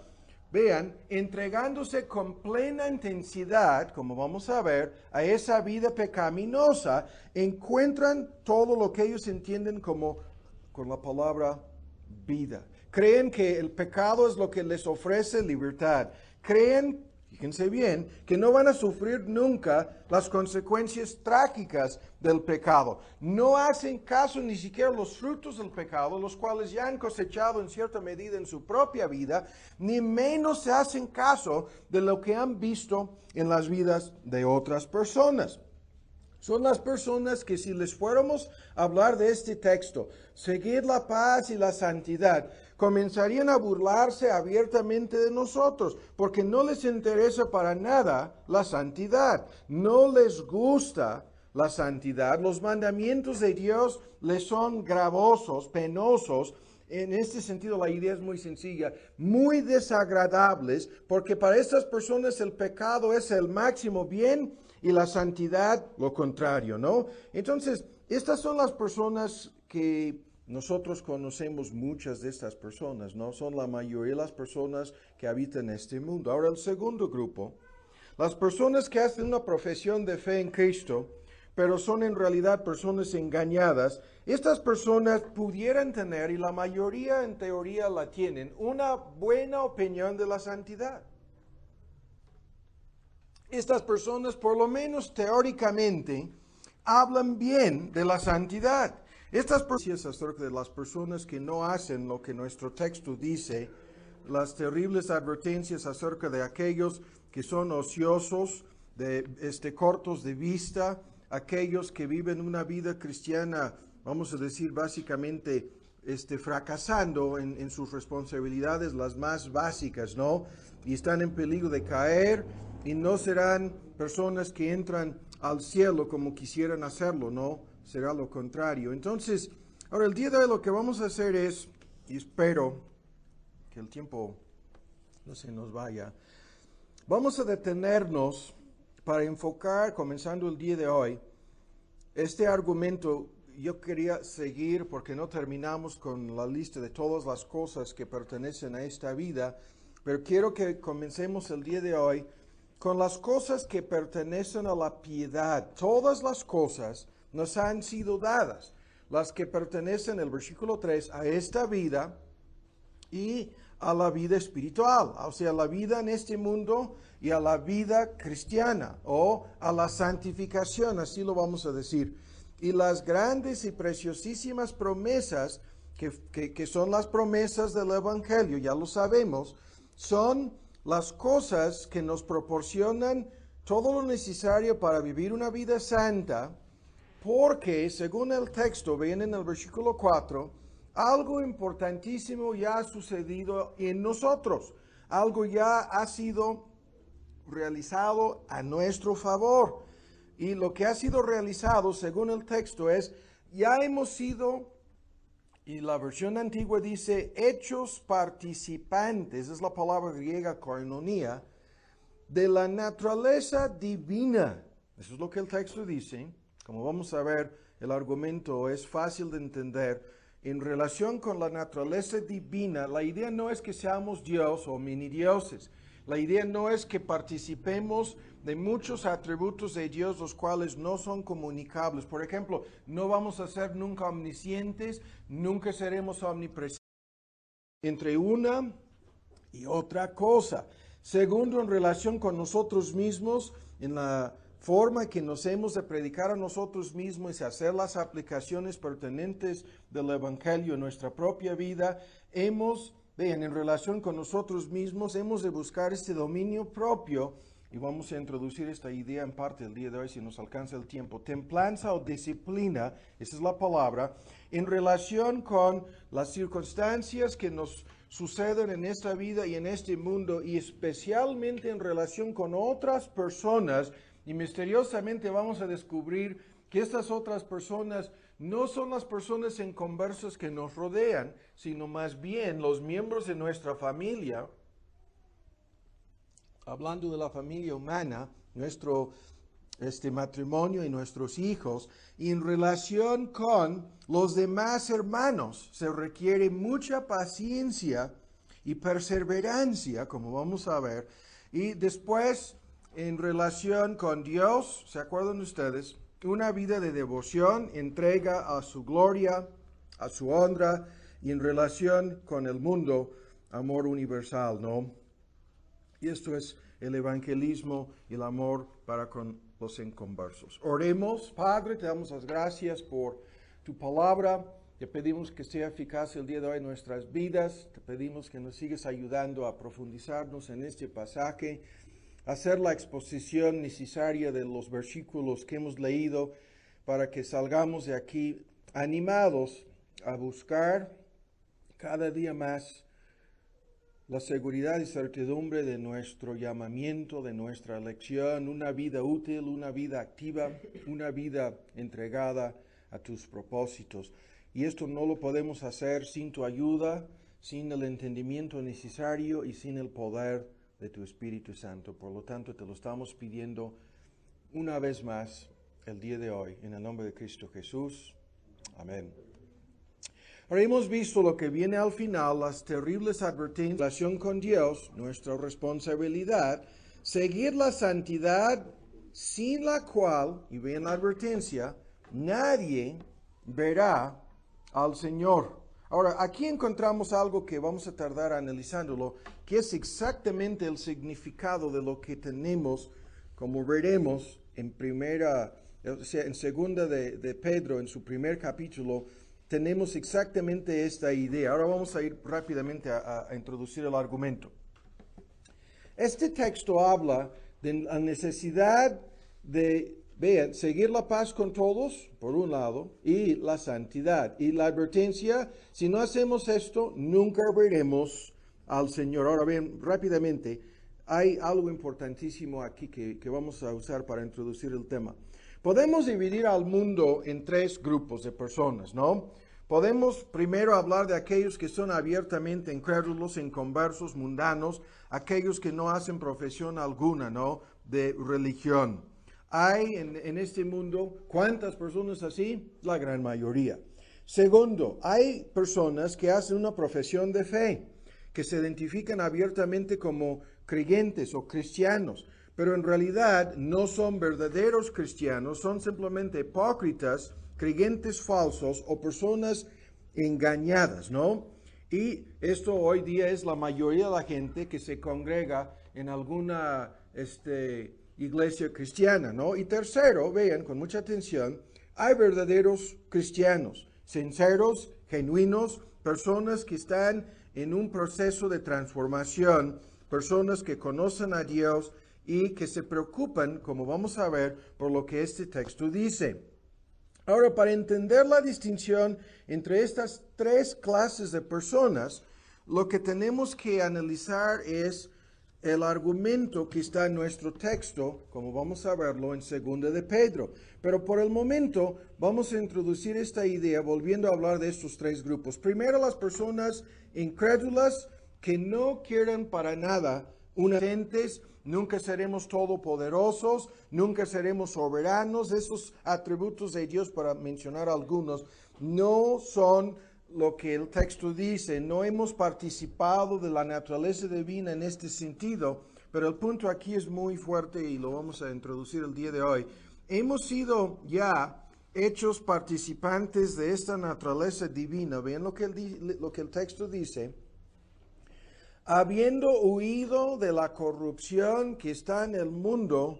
vean, entregándose con plena intensidad, como vamos a ver, a esa vida pecaminosa, encuentran todo lo que ellos entienden como, con la palabra, vida. Creen que el pecado es lo que les ofrece libertad. Creen, fíjense bien, que no van a sufrir nunca las consecuencias trágicas del pecado. No hacen caso ni siquiera los frutos del pecado, los cuales ya han cosechado en cierta medida en su propia vida, ni menos se hacen caso de lo que han visto en las vidas de otras personas. Son las personas que si les fuéramos a hablar de este texto, seguir la paz y la santidad, comenzarían a burlarse abiertamente de nosotros, porque no les interesa para nada la santidad, no les gusta la santidad, los mandamientos de Dios les son gravosos, penosos. En este sentido, la idea es muy sencilla, muy desagradables, porque para estas personas el pecado es el máximo bien y la santidad lo contrario, ¿no? Entonces, estas son las personas que nosotros conocemos, muchas de estas personas, ¿no? Son la mayoría de las personas que habitan este mundo. Ahora, el segundo grupo, las personas que hacen una profesión de fe en Cristo, pero son en realidad personas engañadas. Estas personas pudieran tener, y la mayoría en teoría la tienen, una buena opinión de la santidad. Estas personas, por lo menos teóricamente, hablan bien de la santidad. Estas personas acerca de las personas que no hacen lo que nuestro texto dice, las terribles advertencias acerca de aquellos que son ociosos, cortos de vista, aquellos que viven una vida cristiana vamos a decir básicamente, fracasando en sus responsabilidades las más básicas, ¿no? Y están en peligro de caer y no serán personas que entran al cielo como quisieran hacerlo, ¿no? Será lo contrario. Entonces, ahora el día de hoy lo que vamos a hacer es, y espero que el tiempo no se nos vaya, vamos a detenernos para enfocar, comenzando el día de hoy, este argumento. Yo quería seguir porque no terminamos con la lista de todas las cosas que pertenecen a esta vida, pero quiero que comencemos el día de hoy con las cosas que pertenecen a la piedad. Todas las cosas nos han sido dadas, las que pertenecen, el versículo 3, a esta vida y a la vida espiritual, o sea, la vida en este mundo y a la vida cristiana o a la santificación, así lo vamos a decir. Y las grandes y preciosísimas promesas, que son las promesas del Evangelio, ya lo sabemos, son las cosas que nos proporcionan todo lo necesario para vivir una vida santa, porque, según el texto, ven en el versículo 4, algo importantísimo ya ha sucedido en nosotros, algo ya ha sido realizado a nuestro favor. Y lo que ha sido realizado, según el texto, es, ya hemos sido, y la versión antigua dice, hechos participantes, es la palabra griega koinonia, de la naturaleza divina. Eso es lo que el texto dice. Como vamos a ver, el argumento es fácil de entender. En relación con la naturaleza divina, la idea no es que seamos Dios o mini dioses. La idea no es que participemos de muchos atributos de Dios los cuales no son comunicables. Por ejemplo, no vamos a ser nunca omniscientes, nunca seremos omnipresentes. Entre una y otra cosa. Segundo, en relación con nosotros mismos, en la forma que nos hemos de predicar a nosotros mismos y hacer las aplicaciones pertinentes del Evangelio en nuestra propia vida, vean, en relación con nosotros mismos, hemos de buscar este dominio propio, y vamos a introducir esta idea en parte el día de hoy si nos alcanza el tiempo. Templanza o disciplina, esa es la palabra, en relación con las circunstancias que nos suceden en esta vida y en este mundo, y especialmente en relación con otras personas, y misteriosamente vamos a descubrir que estas otras personas no son las personas inconversas que nos rodean, sino más bien los miembros de nuestra familia. Hablando de la familia humana, nuestro matrimonio y nuestros hijos, y en relación con los demás hermanos, se requiere mucha paciencia y perseverancia, como vamos a ver. Y después, en relación con Dios, ¿se acuerdan ustedes? Una vida de devoción, entrega a su gloria, a su honra, y en relación con el mundo, amor universal, ¿no? Y esto es el evangelismo y el amor para con los inconversos. Oremos. Padre, te damos las gracias por tu palabra. Te pedimos que sea eficaz el día de hoy en nuestras vidas. Te pedimos que nos sigas ayudando a profundizarnos en este pasaje, hacer la exposición necesaria de los versículos que hemos leído para que salgamos de aquí animados a buscar cada día más la seguridad y certidumbre de nuestro llamamiento, de nuestra elección, una vida útil, una vida activa, una vida entregada a tus propósitos. Y esto no lo podemos hacer sin tu ayuda, sin el entendimiento necesario y sin el poder de tu Espíritu Santo. Por lo tanto, te lo estamos pidiendo una vez más el día de hoy, en el nombre de Cristo Jesús. Amén. Ahora hemos visto lo que viene al final, las terribles advertencias en relación con Dios, nuestra responsabilidad, seguir la santidad sin la cual, y vean la advertencia, nadie verá al Señor. Ahora, aquí encontramos algo que vamos a tardar analizándolo, que es exactamente el significado de lo que tenemos, como veremos en segunda de Pedro, en su primer capítulo, tenemos exactamente esta idea. Ahora vamos a ir rápidamente a introducir el argumento. Este texto habla de la necesidad de vean, seguir la paz con todos, por un lado, y la santidad. Y la advertencia, si no hacemos esto, nunca veremos al Señor. Ahora bien, rápidamente, hay algo importantísimo aquí que vamos a usar para introducir el tema. Podemos dividir al mundo en tres grupos de personas, ¿no? Podemos primero hablar de aquellos que son abiertamente incrédulos, inconversos, mundanos, aquellos que no hacen profesión alguna, ¿no?, de religión. Hay en este mundo, ¿cuántas personas así? La gran mayoría. Segundo, hay personas que hacen una profesión de fe, que se identifican abiertamente como creyentes o cristianos, pero en realidad no son verdaderos cristianos, son simplemente hipócritas, creyentes falsos o personas engañadas, ¿no? Y esto hoy día es la mayoría de la gente que se congrega en alguna iglesia cristiana, ¿no? Y tercero, vean con mucha atención, hay verdaderos cristianos, sinceros, genuinos, personas que están en un proceso de transformación, personas que conocen a Dios y que se preocupan, como vamos a ver, por lo que este texto dice. Ahora, para entender la distinción entre estas tres clases de personas, lo que tenemos que analizar es el argumento que está en nuestro texto, como vamos a verlo en 2 de Pedro. Pero por el momento vamos a introducir esta idea volviendo a hablar de estos tres grupos. Primero, las personas incrédulas que no quieren para nada unantes. Nunca seremos todopoderosos, nunca seremos soberanos. Esos atributos de Dios, para mencionar algunos, no son lo que el texto dice. No hemos participado de la naturaleza divina en este sentido, pero el punto aquí es muy fuerte y lo vamos a introducir el día de hoy. Hemos sido ya hechos participantes de esta naturaleza divina. Vean lo que el texto dice. Habiendo huido de la corrupción que está en el mundo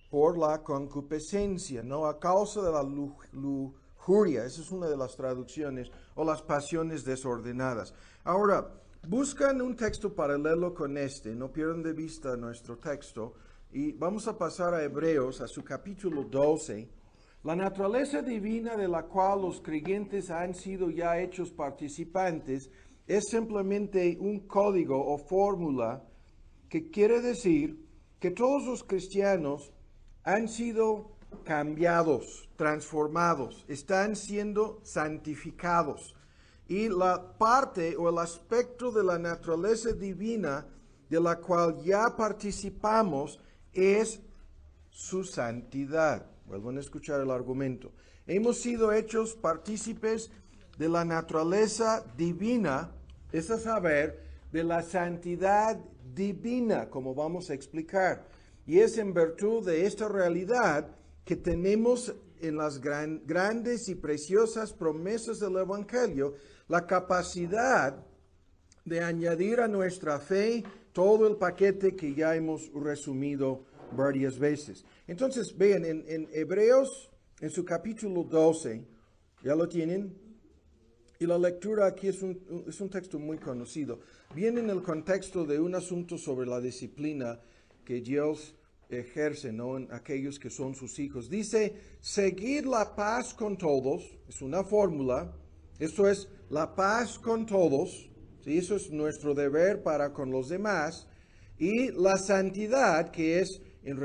por la concupiscencia, ¿no? A causa de la lujuria, esa es una de las traducciones, o las pasiones desordenadas. Ahora, buscan un texto paralelo con este, no pierdan de vista nuestro texto, y vamos a pasar a Hebreos, a su capítulo 12. La naturaleza divina de la cual los creyentes han sido ya hechos participantes es simplemente un código o fórmula que quiere decir que todos los cristianos han sido cambiados, transformados, están siendo santificados. Y la parte o el aspecto de la naturaleza divina de la cual ya participamos es su santidad. Vuelvan a escuchar el argumento. Hemos sido hechos partícipes de la naturaleza divina, es a saber, de la santidad divina, como vamos a explicar. Y es en virtud de esta realidad que tenemos en las grandes y preciosas promesas del Evangelio la capacidad de añadir a nuestra fe todo el paquete que ya hemos resumido varias veces. Entonces, vean, en Hebreos, en su capítulo 12, ¿ya lo tienen? Y la lectura aquí es un texto muy conocido. Viene en el contexto de un asunto sobre la disciplina que Dios ejerce, ¿no?, en aquellos que son sus hijos. Dice, seguid la paz con todos, es una fórmula, esto es la paz con todos, ¿sí? Eso es nuestro deber para con los demás, y la santidad, que es en